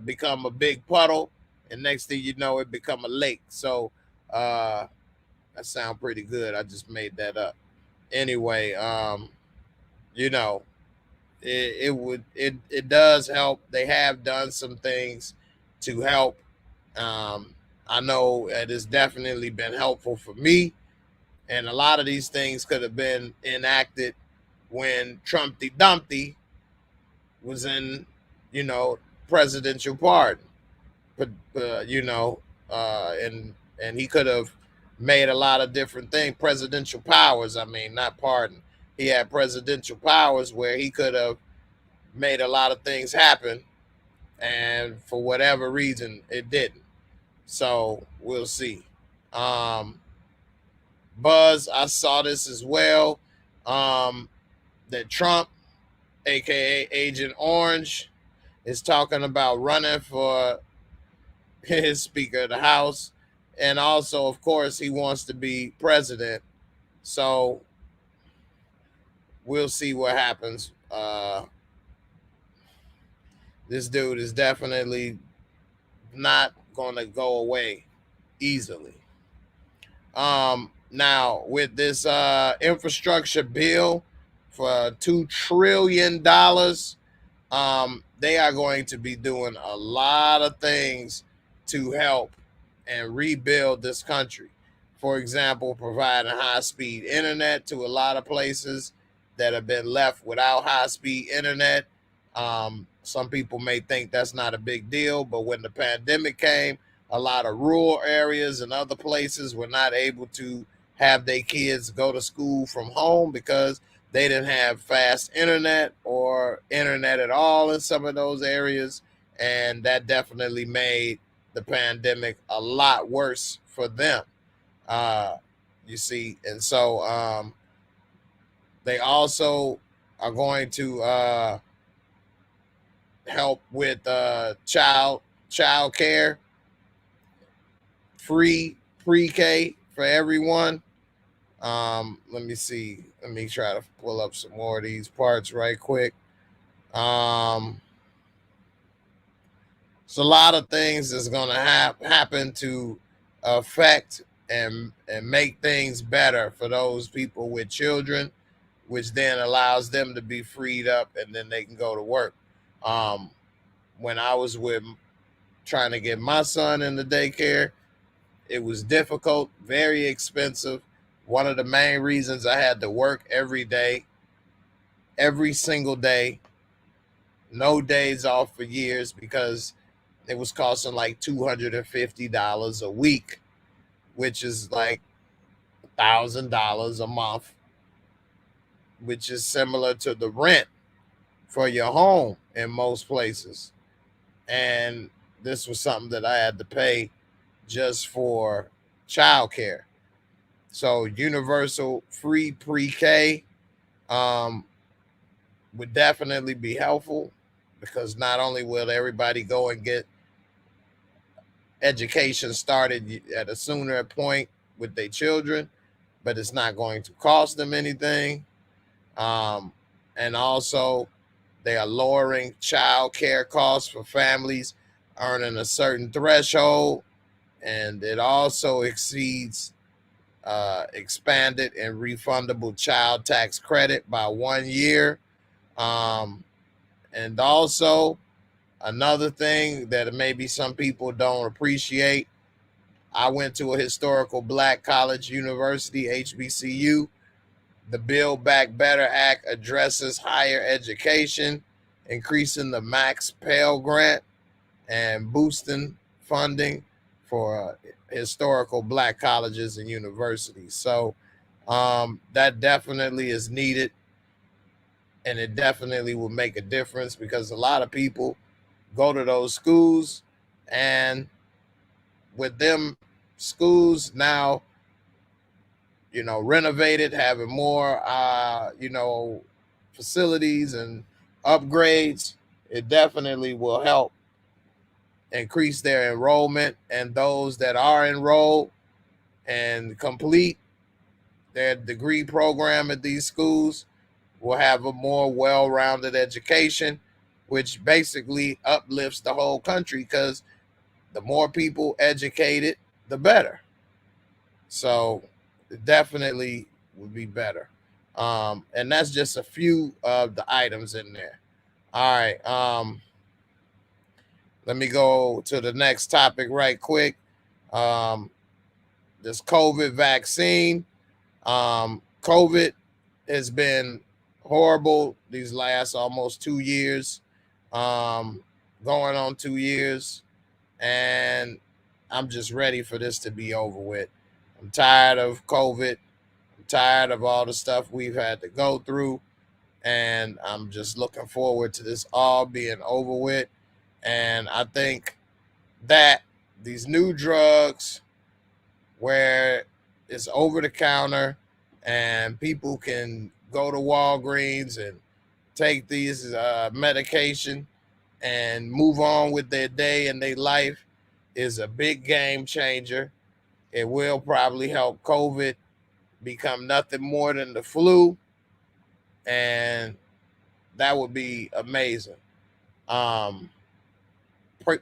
become a big puddle. And next thing you know, it become a lake. So that sounds pretty good. I just made that up. Anyway, you know, it does help. They have done some things to help. I know it has definitely been helpful for me, and a lot of these things could have been enacted when Trumpty Dumpty was in, you know, presidential pardon. But and he could have made a lot of different things, presidential powers. I mean, not pardon. He had presidential powers where he could have made a lot of things happen, and for whatever reason, it didn't. So we'll see. Um, Buzz, I saw this as well. Um, that Trump, aka Agent Orange, is talking about running for his Speaker of the House, and also, of course, he wants to be president. So we'll see what happens. This dude is definitely not going to go away easily. Now, with this infrastructure bill for $2 trillion. They are going to be doing a lot of things to help and rebuild this country. For example, providing high-speed internet to a lot of places that have been left without high-speed internet. Some people may think that's not a big deal, but when the pandemic came, a lot of rural areas and other places were not able to have their kids go to school from home because they didn't have fast internet or internet at all in some of those areas. And that definitely made the pandemic a lot worse for them. You see, and so they also are going to help with child care, free pre-K for everyone. Let me see. Let me try to pull up some more of these parts right quick. It's a lot of things that's going to happen to affect and make things better for those people with children, which then allows them to be freed up and then they can go to work. When I was trying to get my son in the daycare, it was difficult, very expensive. One of the main reasons I had to work every day, every single day, no days off for years, because it was costing like $250 a week, which is like $1,000 a month, which is similar to the rent for your home in most places. And this was something that I had to pay just for childcare. So universal free pre-K would definitely be helpful, because not only will everybody go and get education started at a sooner point with their children, but it's not going to cost them anything. And also, they are lowering child care costs for families earning a certain threshold, and it also exceeds expanded and refundable child tax credit by 1 year. And also, another thing that maybe some people don't appreciate, I went to a historical Black college university, HBCU. The Build Back Better Act addresses higher education, increasing the Max Pell Grant and boosting funding for historical Black colleges and universities. So that definitely is needed, and it definitely will make a difference, because a lot of people go to those schools, and with them schools now, renovated, having more, facilities and upgrades, it definitely will help increase their enrollment, and those that are enrolled and complete their degree program at these schools will have a more well-rounded education, which basically uplifts the whole country, because the more people educated, the better. So it definitely would be better. And that's just a few of the items in there. All right. Let me go to the next topic right quick. This COVID vaccine. COVID has been horrible these last almost 2 years, going on 2 years, and I'm just ready for this to be over with. I'm tired of COVID. I'm tired of all the stuff we've had to go through, and I'm just looking forward to this all being over with. And I think that these new drugs, where it's over the counter and people can go to Walgreens and take these medication and move on with their day and their life, is a big game changer. It will probably help COVID become nothing more than the flu, and that would be amazing.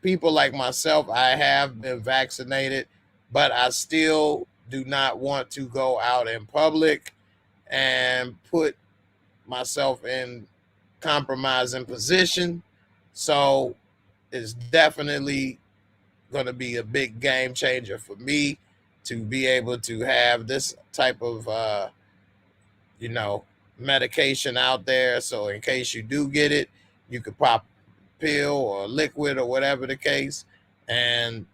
People like myself, I have been vaccinated, but I still do not want to go out in public and put myself in compromising position. So it's definitely going to be a big game changer for me to be able to have this type of, medication out there. So in case you do get it, you could pop a pill or liquid or whatever the case and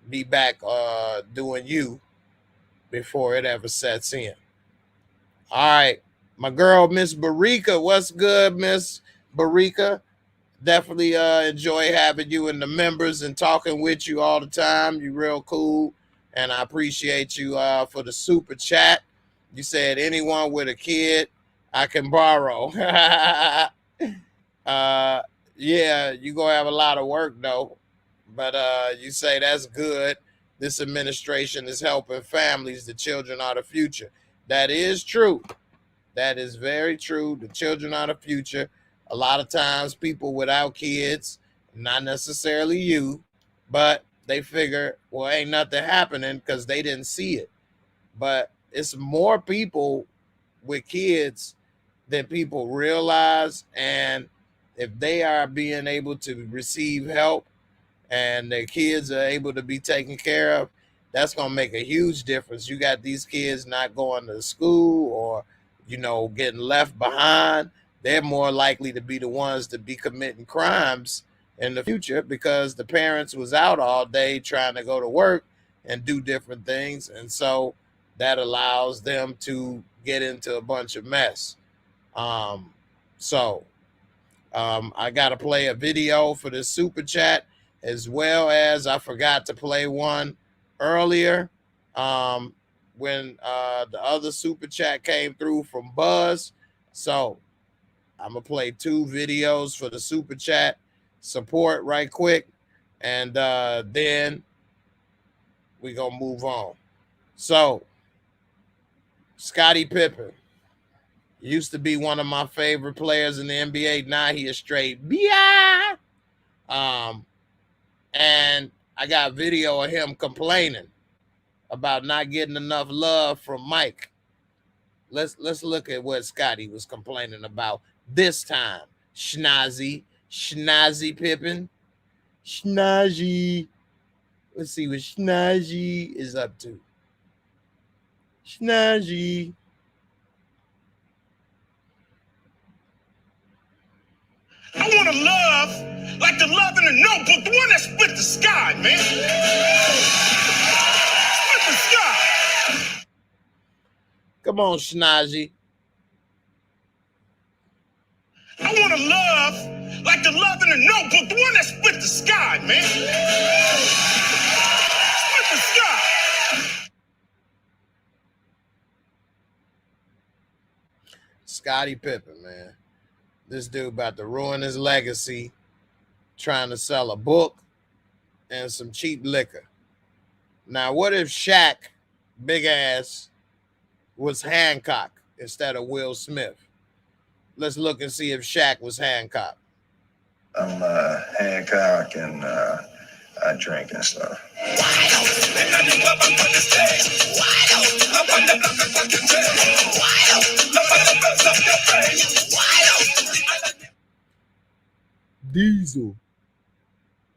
be back doing you before it ever sets in. All right. My girl, Miss Barika. What's good, Miss Barika? Definitely enjoy having you and the members and talking with you all the time. You're real cool. And I appreciate you for the super chat. You said anyone with a kid, I can borrow. Yeah, you're going to have a lot of work, though. But you say that's good. This administration is helping families. The children are the future. That is true. That is very true. The children are the future. A lot of times people without kids, not necessarily you, but they figure, well, ain't nothing happening because they didn't see it. But it's more people with kids than people realize. And if they are being able to receive help and their kids are able to be taken care of, that's going to make a huge difference. You got these kids not going to school or, getting left behind. They're more likely to be the ones to be committing crimes in the future because the parents was out all day trying to go to work and do different things. And so that allows them to get into a bunch of mess. I got to play a video for the super chat, as well as I forgot to play one earlier when the other super chat came through from Buzz. So I'm going to play 2 videos for the super chat support right quick, and then we're going to move on. So, Scottie Pippen used to be one of my favorite players in the NBA. Now he is straight BI. And I got video of him complaining about not getting enough love from Mike. Let's look at what Scottie was complaining about this time. Schnazzy Pippen. Schnazzy. Let's see what Schnazzy is up to. Schnazzy. I want to love like the love in the Notebook, the one that split the sky, man. Split the sky. Come on, Schnazzy. I want to love like the love in the Notebook, the one that split the sky, man. Split the sky. Scottie Pippen, man. This dude about to ruin his legacy trying to sell a book and some cheap liquor. Now, what if Shaq, big ass, was Hancock instead of Will Smith? Let's look and see if Shaq was Hancock. I'm Hancock and I drink and stuff. Diesel.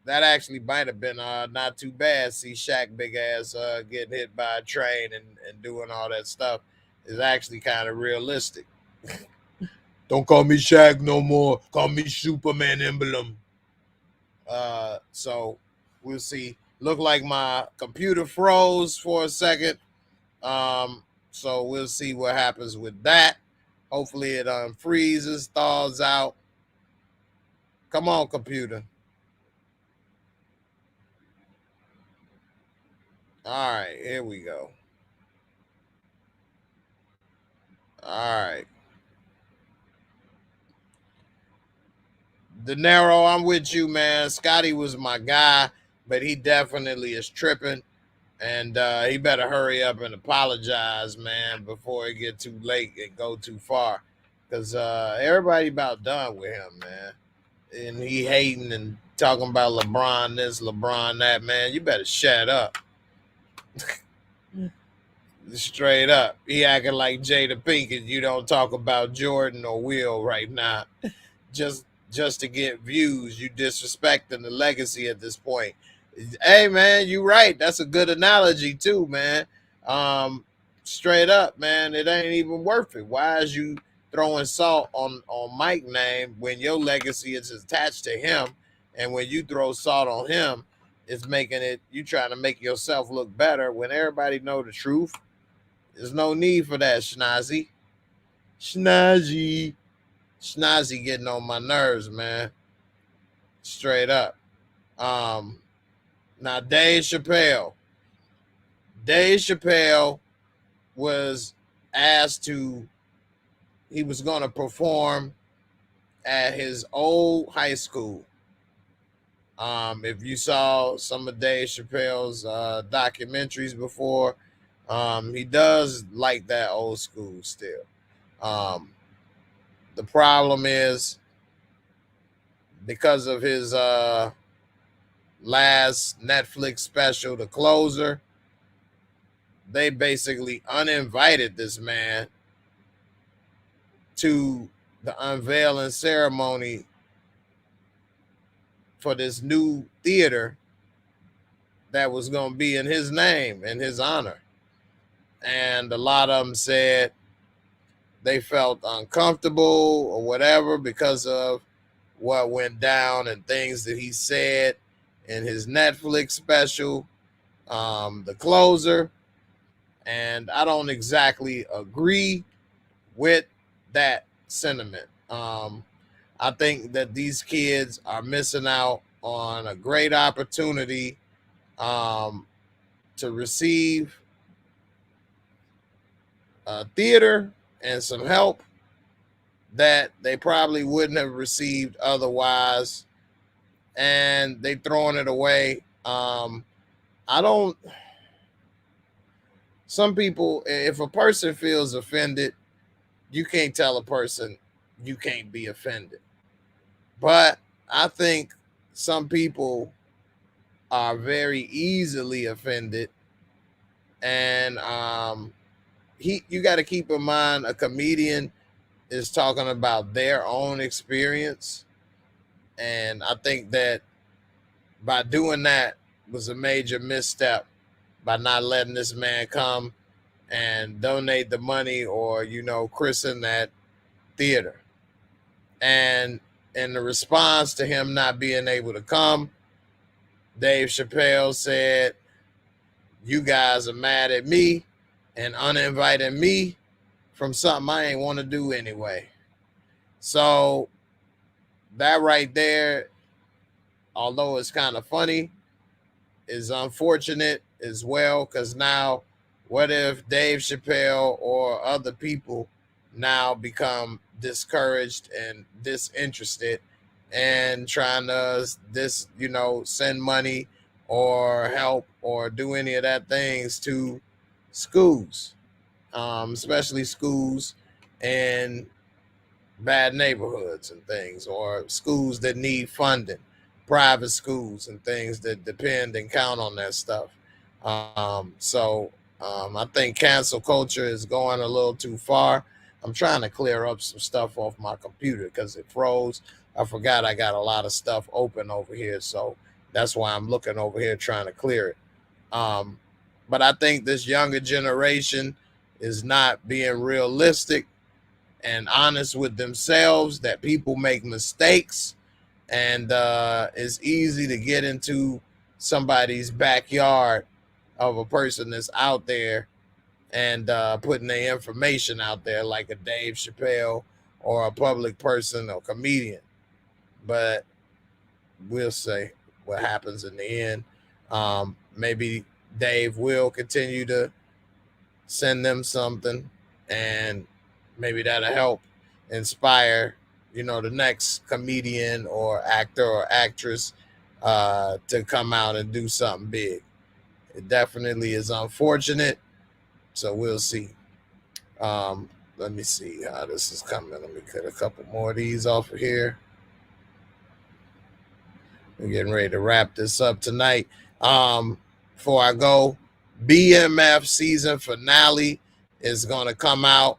That actually might have been not too bad. See Shaq big ass getting hit by a train and doing all that stuff is actually kind of realistic. Don't call me Shaq no more. Call me Superman Emblem. So we'll see. Look like my computer froze for a second. So we'll see what happens with that. Hopefully it unfreezes, thaws out. Come on, computer. All right, here we go. All right. De Niro, I'm with you, man. Scottie was my guy, but he definitely is tripping. And he better hurry up and apologize, man, before it get too late and go too far. Because everybody about done with him, man. And he hating and talking about LeBron this, LeBron that, man. You better shut up. Straight up. He acting like Jada Pinkett. You don't talk about Jordan or Will right now. Just to get views. You disrespecting the legacy at this point. Hey man, you right. That's a good analogy too, man. Straight up, man. It ain't even worth it. Why is you throwing salt on Mike's name when your legacy is attached to him? And when you throw salt on him, it's making it, you trying to make yourself look better when everybody know the truth. There's no need for that, Schnazzy. Schnazzy getting on my nerves, man. Straight up. Now Dave Chappelle was asked to, he was going to perform at his old high school. If you saw some of Dave Chappelle's documentaries before, he does like that old school still. The problem is, because of his last Netflix special, The Closer, they basically uninvited this man to the unveiling ceremony for this new theater that was going to be in his name, in his honor. And a lot of them said they felt uncomfortable or whatever because of what went down and things that he said in his Netflix special, The Closer. And I don't exactly agree with that sentiment. I think that these kids are missing out on a great opportunity to receive theater and some help that they probably wouldn't have received otherwise, and they throwing it away. Some people, if a person feels offended, you can't tell a person you can't be offended. But I think some people are very easily offended, and you got to keep in mind, a comedian is talking about their own experience, and I think that by doing that was a major misstep, by not letting this man come and donate the money or christen that theater. And in the response to him not being able to come, Dave Chappelle said, "You guys are mad at me and uninviting me from something I ain't want to do anyway." So that right there, although it's kind of funny, is unfortunate as well, because now what if Dave Chappelle or other people now become discouraged and disinterested and trying to send money or help or do any of that things to schools, especially schools in bad neighborhoods and things, or schools that need funding, private schools and things that depend and count on that stuff. I think cancel culture is going a little too far. I'm trying to clear up some stuff off my computer because it froze. I forgot I got a lot of stuff open over here, so that's why I'm looking over here trying to clear it. But I think this younger generation is not being realistic and honest with themselves, that people make mistakes, and it's easy to get into somebody's backyard of a person that's out there and putting their information out there, like a Dave Chappelle or a public person or comedian. But we'll see what happens in the end. Maybe Dave will continue to send them something, and maybe that'll help inspire, the next comedian or actor or actress to come out and do something big. It definitely is unfortunate, so we'll see. Let me see how this is coming. Let me cut a couple more of these off of here. We're getting ready to wrap this up tonight. Before I go, BMF season finale is going to come out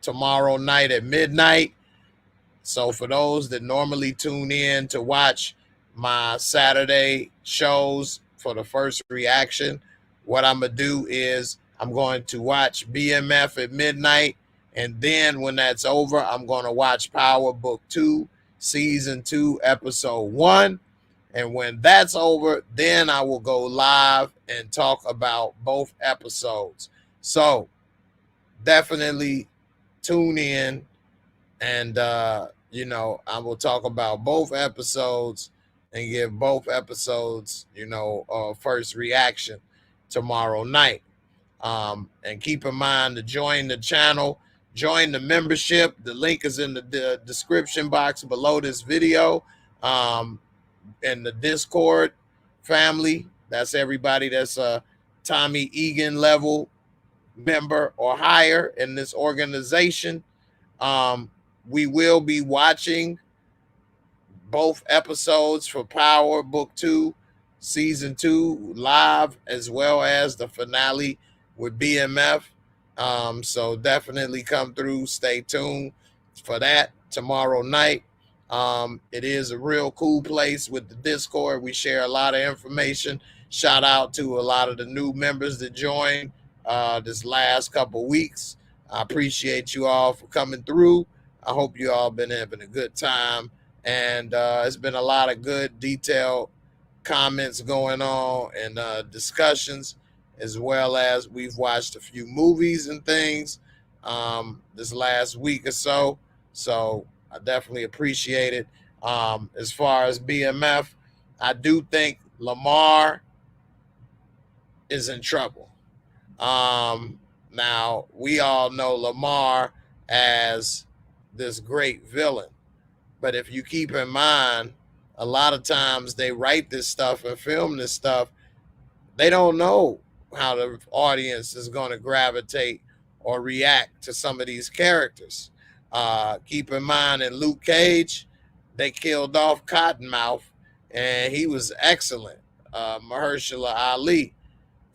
tomorrow night at midnight. So for those that normally tune in to watch my Saturday shows for the first reaction, what I'm going to do is I'm going to watch BMF at midnight. And then when that's over, I'm going to watch Power Book 2, Season 2, Episode 1. And when that's over, then I will go live and talk about both episodes. So definitely tune in, and I will talk about both episodes and give both episodes, first reaction tomorrow night. And keep in mind to join the channel, join the membership. The link is in the description box below this video. In the Discord family, that's everybody that's a Tommy Egan level member or higher in this organization. We will be watching both episodes for Power Book 2, Season 2 live, as well as the finale with BMF. So definitely come through. Stay tuned for that tomorrow night. It is a real cool place with the Discord. We share a lot of information. Shout out to a lot of the new members that joined this last couple weeks. I appreciate you all for coming through. I hope you all been having a good time. And it's been a lot of good detailed comments going on and discussions, as well as we've watched a few movies and things this last week or so. So I definitely appreciate it. As far as BMF, I do think Lamar is in trouble. Now, we all know Lamar as this great villain. But if you keep in mind, a lot of times they write this stuff and film this stuff, they don't know how the audience is going to gravitate or react to some of these characters. Keep in mind, in Luke Cage, they killed off Cottonmouth, and he was excellent, Mahershala Ali.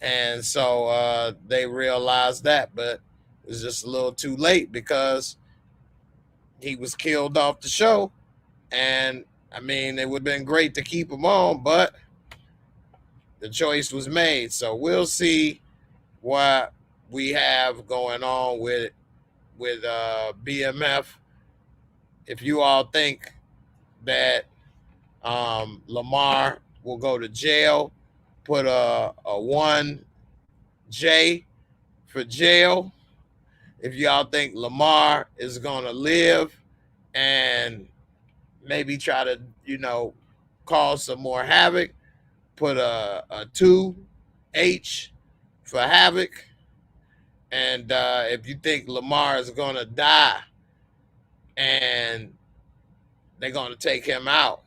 And so they realized that, but it was just a little too late because he was killed off the show. And I mean, it would have been great to keep him on, but the choice was made. So we'll see what we have going on with BMF. If you all think that Lamar will go to jail, put a 1J for jail. If y'all think Lamar is going to live and maybe try to, cause some more havoc, put a 2H for havoc. And if you think Lamar is going to die and they're going to take him out,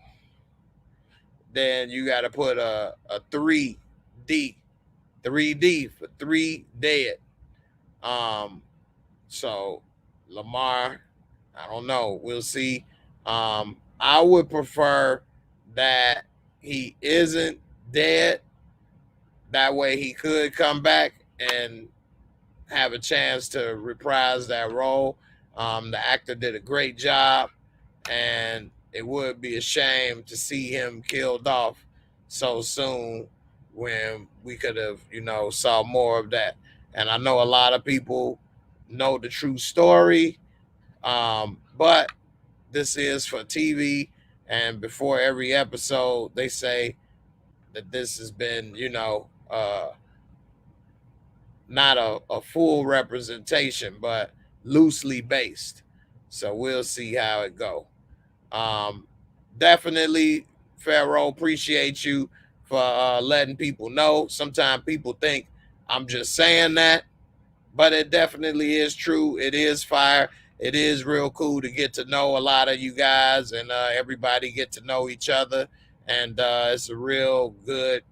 then you got to put a 3D for 3 dead. So Lamar, I don't know. We'll see. I would prefer that he isn't dead. That way he could come back and have a chance to reprise that role. The actor did a great job, and it would be a shame to see him killed off so soon when we could have, saw more of that. And I know a lot of people know the true story, but this is for TV, and before every episode, they say that this has been, not a full representation, but loosely based. So we'll see how it go. Definitely, Pharaoh, appreciate you for letting people know. Sometimes people think I'm just saying that, but it definitely is true. It is fire. It is real cool to get to know a lot of you guys, and everybody get to know each other. And it's a real good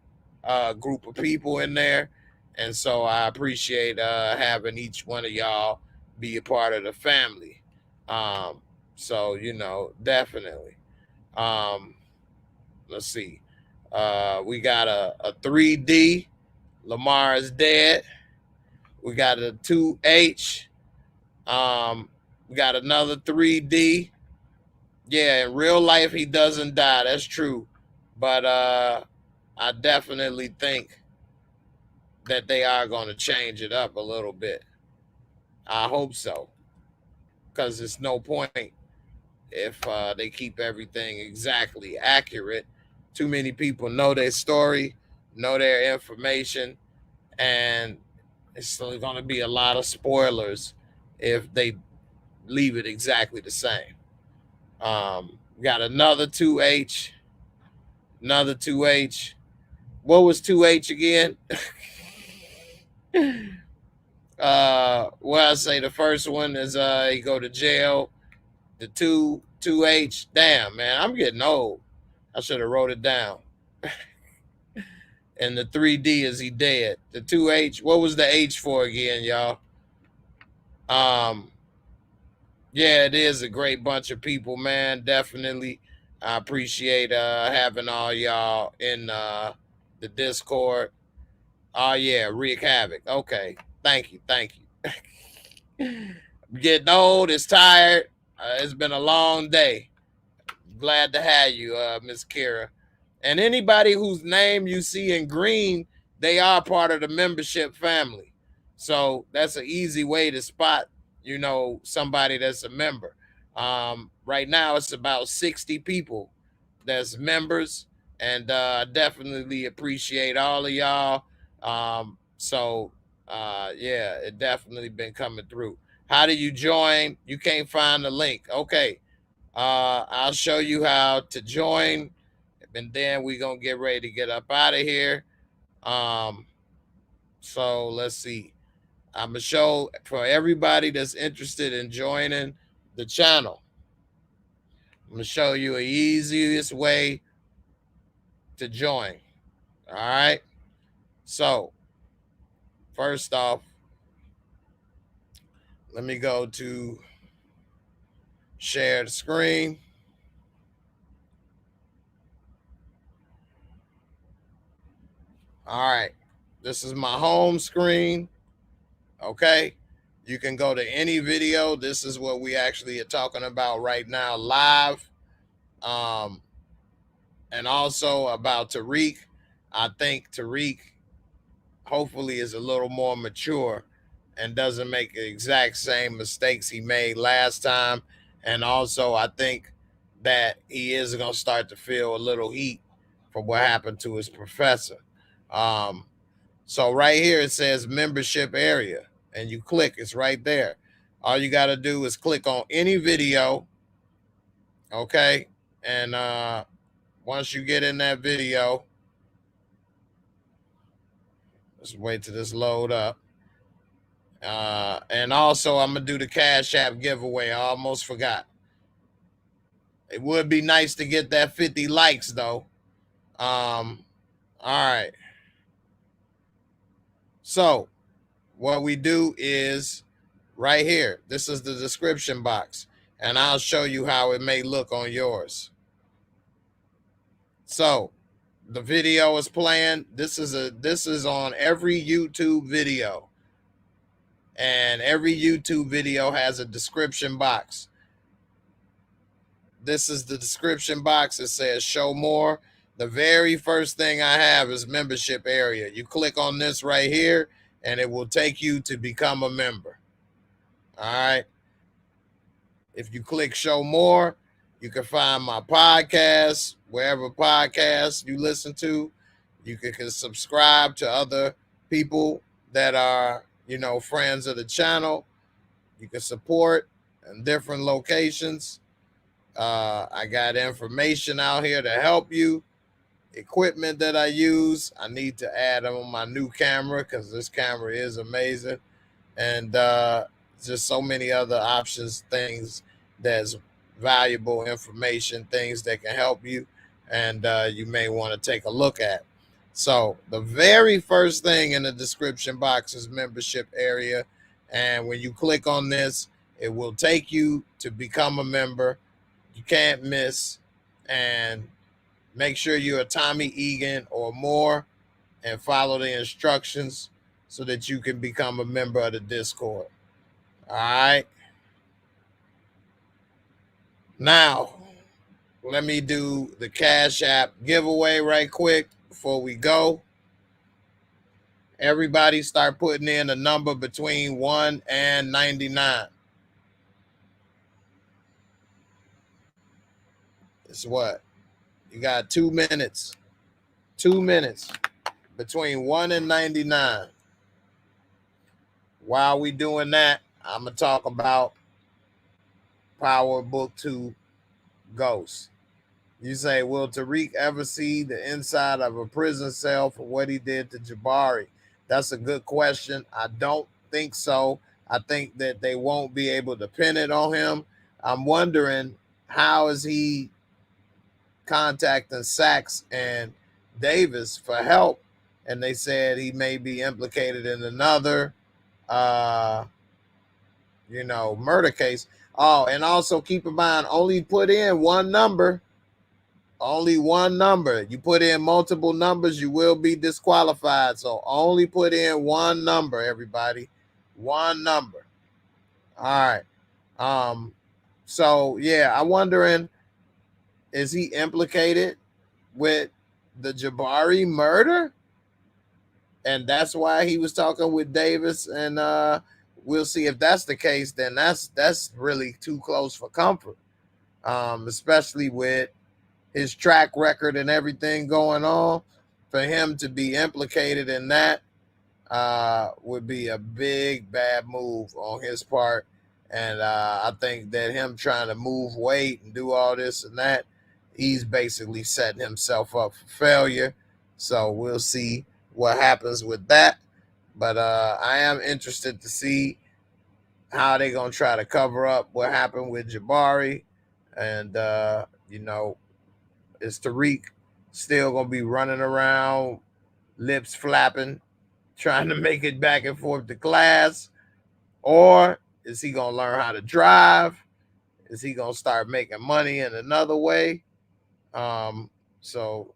group of people in there. And so I appreciate having each one of y'all be a part of the family. So, definitely. Let's see. We got a 3D Lamar is dead. We got a 2H. We got another 3D. Yeah, in real life he doesn't die. That's true. But I definitely think that they are going to change it up a little bit. I hope so. Because there's no point if they keep everything exactly accurate. Too many people know their story, know their information, and it's still going to be a lot of spoilers if they leave it exactly the same. We got another 2H, another 2H. What was 2H again? Well, I say the first one is you go to jail. The 2H. Damn, man, I'm getting old. I should have wrote it down. And the 3D is he dead. The 2H. What was the H for again, y'all? Yeah, it is a great bunch of people, man. Definitely. I appreciate having all y'all in the Discord. Oh yeah, Rick Havoc. Okay. Thank you. Getting old, it's tired. It's been a long day. Glad to have you, Miss Kira. And anybody whose name you see in green, they are part of the membership family. So that's an easy way to spot, somebody that's a member. Right now, it's about 60 people that's members, and I definitely appreciate all of y'all. Yeah, it definitely been coming through. How do you join? You can't find the link. Okay. I'll show you how to join, and then we're gonna get ready to get up out of here. So let's see. I'm gonna show for everybody that's interested in joining the channel. I'm gonna show you the easiest way to join. All right. So first off, let me go to share the screen. All right. This is my home screen. Okay. You can go to any video. This is what we actually are talking about right now live. And also about Tariq. I think Tariq hopefully is a little more mature and doesn't make the exact same mistakes he made last time. And also, I think that he is going to start to feel a little heat from what happened to his professor. So right here, it says membership area, and you click, it's right there. All you got to do is click on any video. Okay. And once you get in that video, let's wait till this load up. And also, I'm going to do the Cash App giveaway. I almost forgot. It would be nice to get that 50 likes, though. All right. So what we do is right here. This is the description box, and I'll show you how it may look on yours. So the video is playing. This is on every YouTube video. And every YouTube video has a description box. This is the description box. It says show more. The very first thing I have is membership area. You click on this right here, and it will take you to become a member. All right. If you click show more, you can find my podcast, wherever podcasts you listen to. You can subscribe to other people that are, friends of the channel. You can support in different locations. I got information out here to help you. Equipment that I use, I need to add on my new camera because this camera is amazing. And just so many other options, things that's valuable information, things that can help you, and you may want to take a look at. So the very first thing in the description box is membership area. And when you click on this, it will take you to become a member. You can't miss. And make sure you're a Tommy Egan or more. and follow the instructions so that you can become a member of the Discord. All right. Now, let me do the Cash App giveaway right quick before we go. Everybody start putting in a number between 1 and 99. It's what? You got 2 minutes. 2 minutes between 1 and 99. While we doing that, I'm going to talk about Power Book 2 Ghost. You say, will Tariq ever see the inside of a prison cell for what he did to Jabari? That's a good question. I don't think so. I think that they won't be able to pin it on him. I'm wondering, how is he contacting Sachs and Davis for help? And they said he may be implicated in another, murder case. Oh, and also keep in mind, only put in one number. Only one number. You put in multiple numbers, you will be disqualified. So only put in one number, everybody. One number. All right. So yeah, I'm wondering, is he implicated with the Jabari murder? And that's why he was talking with Davis. And we'll see if that's the case. Then that's really too close for comfort. Especially with his track record and everything going on. For him to be implicated in that would be a big bad move on his part. And I think that him trying to move weight and do all this and that, he's basically setting himself up for failure. So we'll see what happens with that. But I am interested to see how they're going to try to cover up what happened with Jabari. And, is Tariq still going to be running around, lips flapping, trying to make it back and forth to class? Or is he going to learn how to drive? Is he going to start making money in another way? So,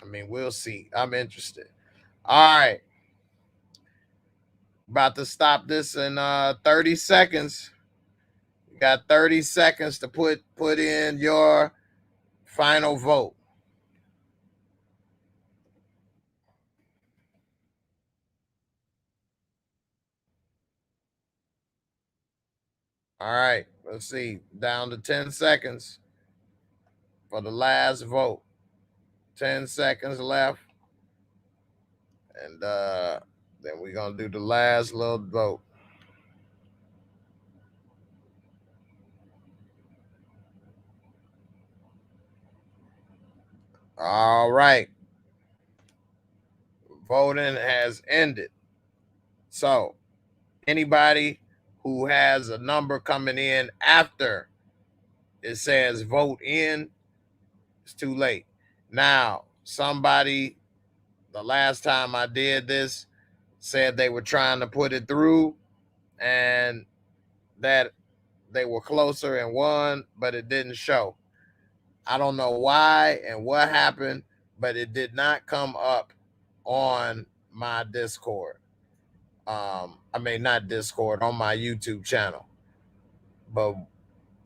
we'll see. I'm interested. All right. About to stop this in 30 seconds. You got 30 seconds to put in your final vote. All right, let's see. Down to 10 seconds for the last vote. 10 seconds left. And then we're going to do the last little vote. All right. Voting has ended. So anybody who has a number coming in after it says vote in, it's too late. Now, somebody, the last time I did this, said they were trying to put it through and that they were closer and won, but it didn't show. I don't know why and what happened, but it did not come up on my Discord. Not Discord, on my YouTube channel. But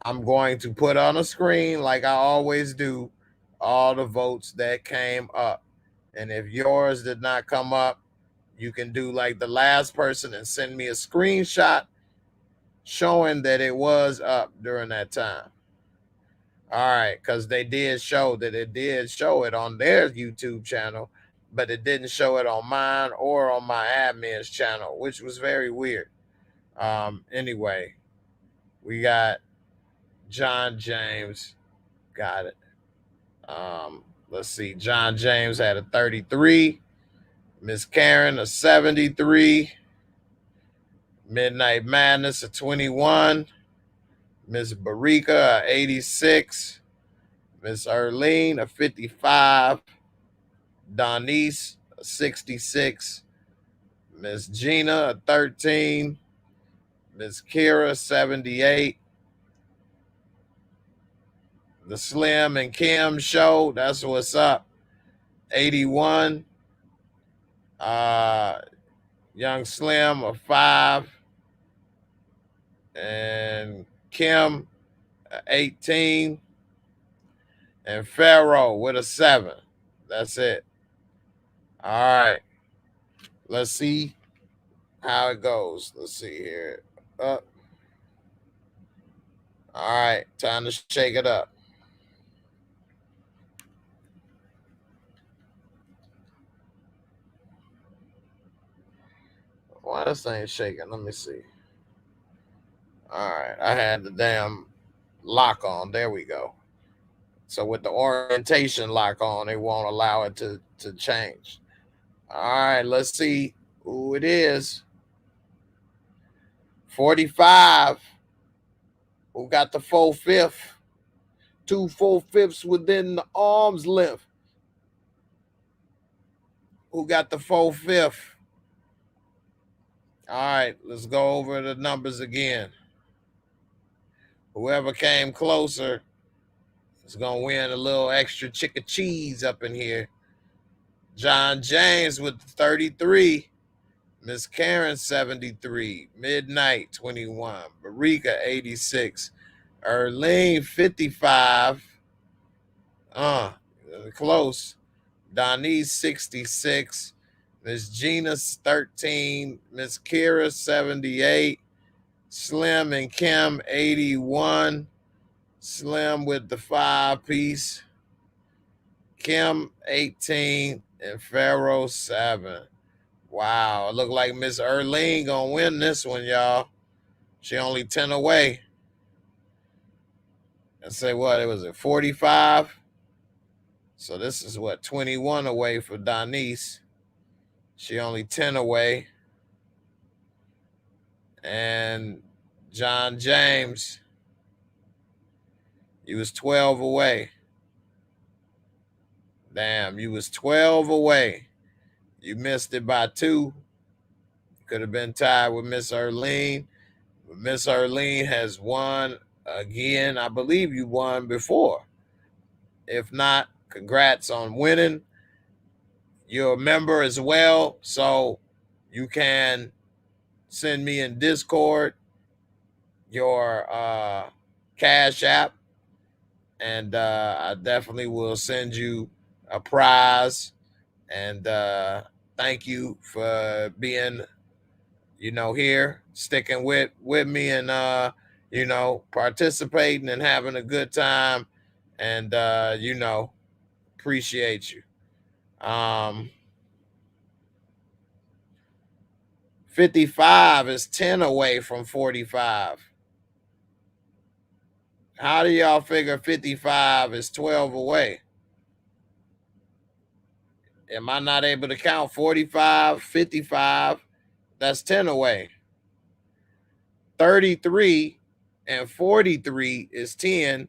I'm going to put on a screen, like I always do, all the votes that came up. And if yours did not come up, you can do like the last person and send me a screenshot showing that it was up during that time. All right, because they did show that it did show it on their YouTube channel, but it didn't show it on mine or on my admin's channel, which was very weird. Anyway, we got John James. Got it. Let's see. John James had a 33. Miss Karen, a 73. Midnight Madness, a 21. Miss Barika, a 86. Miss Erlene, a 55. Donise, a 66. Miss Gina, a 13. Miss Kira, 78. The Slim and Kim show, that's what's up, 81. Young Slim a 5, and Kim a 18, and Pharaoh with a 7. That's it. All right. Let's see how it goes. Let's see here. Up. All right. Time to shake it up. Why this ain't shaking? Let me see. All right. I had the damn lock on. There we go. So with the orientation lock on, it won't allow it to change. All right. Let's see who it is. 45. Who got the 4/5? 2 4/5 within the arm's length. Who got the 4/5? All right, let's go over the numbers again. Whoever came closer is going to win a little extra chicken cheese up in here. John James with 33. Miss Karen 73. Midnight 21. Barika 86. Erlene 55. Close. Donnie 66. Miss Gina 13. Miss Kira 78. Slim and Kim 81. Slim with the 5-piece. Kim 18 and Pharaoh 7. Wow, it looked like Miss Erlene gonna win this one, y'all. She only 10 away. And say what? It was at 45. So this is what, 21 away for Donise. She only 10 away. And John James, he was 12 away. Damn, you was 12 away. You missed it by 2. Could have been tied with Miss Erlene. But Miss Erlene has won again. I believe you won before. If not, congrats on winning. You're a member as well, so you can send me in Discord your Cash App, and I definitely will send you a prize. And thank you for being, here, sticking with me, and participating and having a good time, and appreciate you. 55 is 10 away from 45. How do y'all figure 55 is 12 away? Am I not able to count 45, 55? That's 10 away. 33 and 43 is 10.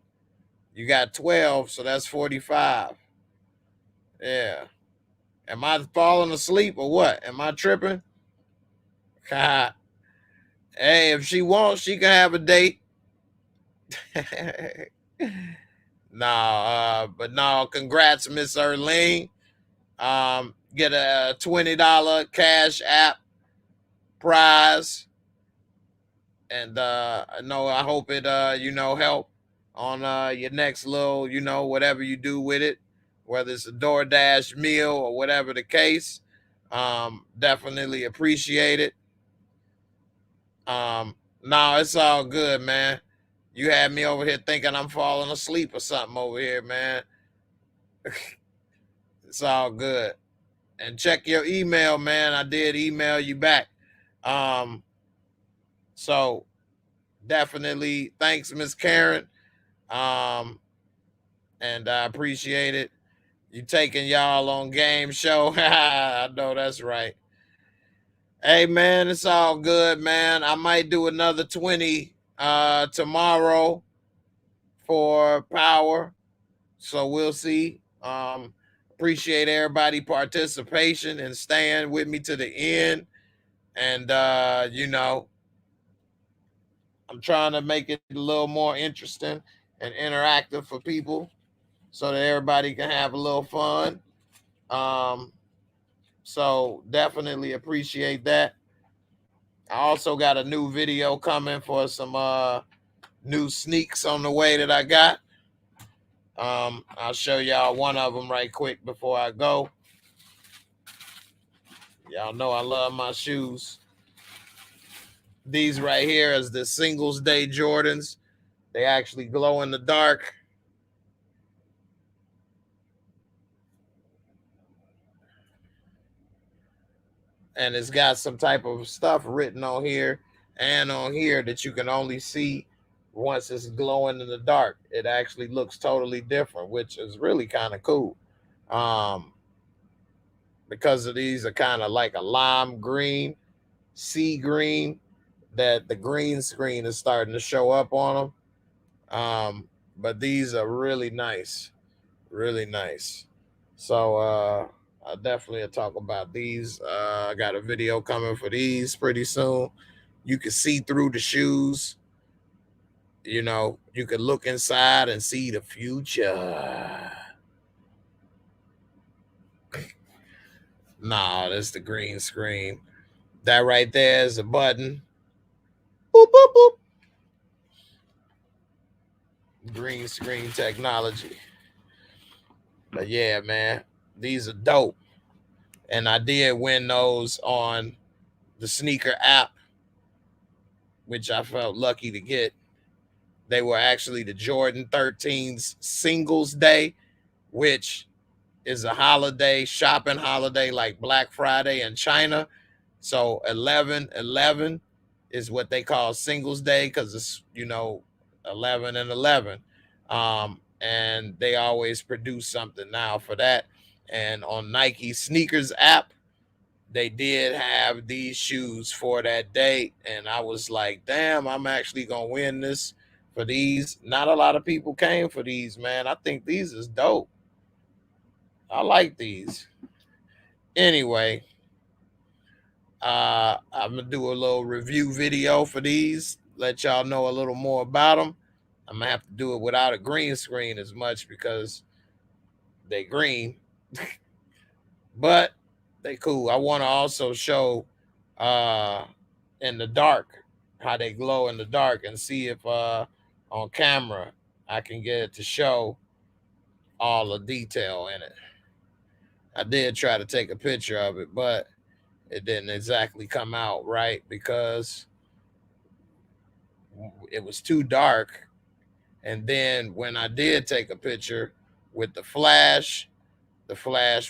You got 12, so that's 45. Yeah. Am I falling asleep or what? Am I tripping? Hey, if she wants, she can have a date. But no, congrats, Miss Erlene. Get a $20 Cash App prize. And I hope it help on your next little, whatever you do with it, whether it's a DoorDash meal or whatever the case. Definitely appreciate it. No, it's all good, man. You had me over here thinking I'm falling asleep or something over here, man. It's all good. And check your email, man. I did email you back. So definitely thanks, Miss Karen. And I appreciate it. You taking y'all on game show. I know that's right. Hey, man, it's all good, man. I might do another 20 tomorrow for power. So we'll see. Appreciate everybody participation and staying with me to the end. And, I'm trying to make it a little more interesting and interactive for people so that everybody can have a little fun. So definitely appreciate that. I also got a new video coming for some new sneaks on the way that I got. I'll show y'all one of them right quick before I go. Y'all know I love my shoes. These right here is the Singles Day Jordans. They actually glow in the dark. And it's got some type of stuff written on here and on here that you can only see once it's glowing in the dark. It actually looks totally different, which is really kind of cool. Because of these are kind of like a lime green, sea green, that the green screen is starting to show up on them. But these are really nice, really nice. So I definitely talk about these. I got a video coming for these pretty soon. You can see through the shoes. You know, you can look inside and see the future. Nah, that's the green screen. That right there is a button. Boop, boop, boop. Green screen technology. But yeah, man, these are dope. And I did win those on the sneaker app, which I felt lucky to get. They were actually the Jordan 13's Singles Day, which is a holiday, shopping holiday like Black Friday in China. So 11/11 is what they call Singles Day because it's, 11 and 11. And they always produce something now for that. And on Nike Sneakers app, they did have these shoes for that day. And I was like, damn, I'm actually going to win this for these. Not a lot of people came for these, man. I think these is dope. I like these. Anyway, I'm going to do a little review video for these. Let y'all know a little more about them. I'm going to have to do it without a green screen as much because they green. But they cool. I want to also show in the dark how they glow in the dark and see if on camera I can get it to show all the detail in it. I did try to take a picture of it, but it didn't exactly come out right because it was too dark. And then when I did take a picture with the flash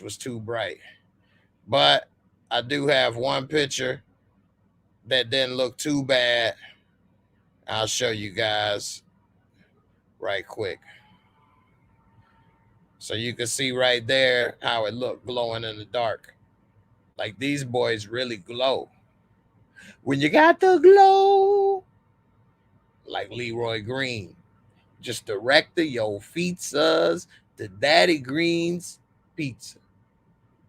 was too bright. But I do have one picture that didn't look too bad. I'll show you guys right quick. So you can see right there how it looked glowing in the dark. Like these boys really glow. When you got the glow, like Leroy Green, just direct your pizzas to Daddy Green's Pizza.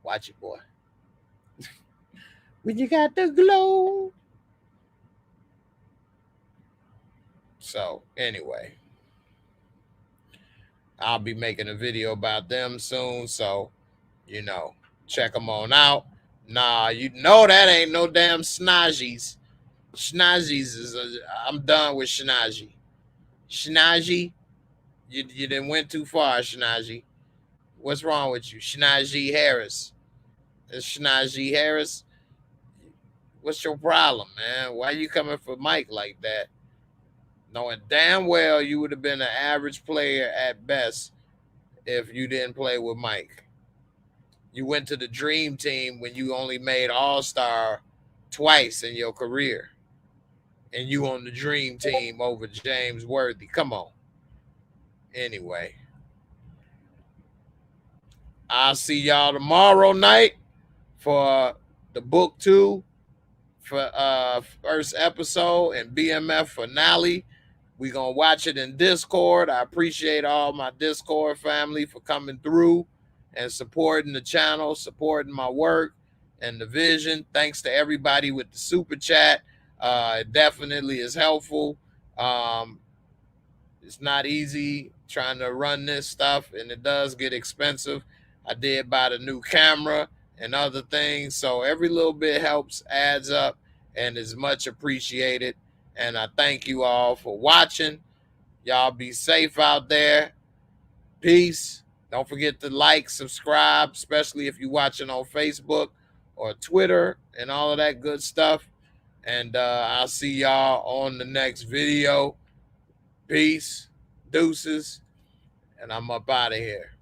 Watch it, boy. When you got the glow. So anyway, I'll be making a video about them soon. So, check them on out. Nah, that ain't no damn Snazzies. Snazzies I'm done with Snazzy. Snazzy, you didn't went too far, Snazzy. What's wrong with you? Snazzy Harris. It's Snazzy Harris. What's your problem, man? Why you coming for Mike like that? Knowing damn well you would have been an average player at best if you didn't play with Mike. You went to the dream team when you only made All-Star twice in your career. And you on the dream team over James Worthy. Come on. Anyway. I'll see y'all tomorrow night for the book 2 for first episode and BMF finale. We're going to watch it in Discord. I appreciate all my Discord family for coming through and supporting the channel, supporting my work and the vision. Thanks to everybody with the super chat. It definitely is helpful. It's not easy trying to run this stuff, and it does get expensive. I did buy the new camera. and other things. So every little bit helps, adds up, and is much appreciated. And I thank you all for watching. Y'all be safe out there. Peace. Don't forget to like, subscribe, especially if you're watching on Facebook or Twitter and all of that good stuff. And I'll see y'all on the next video. Peace. Deuces. And I'm up out of here.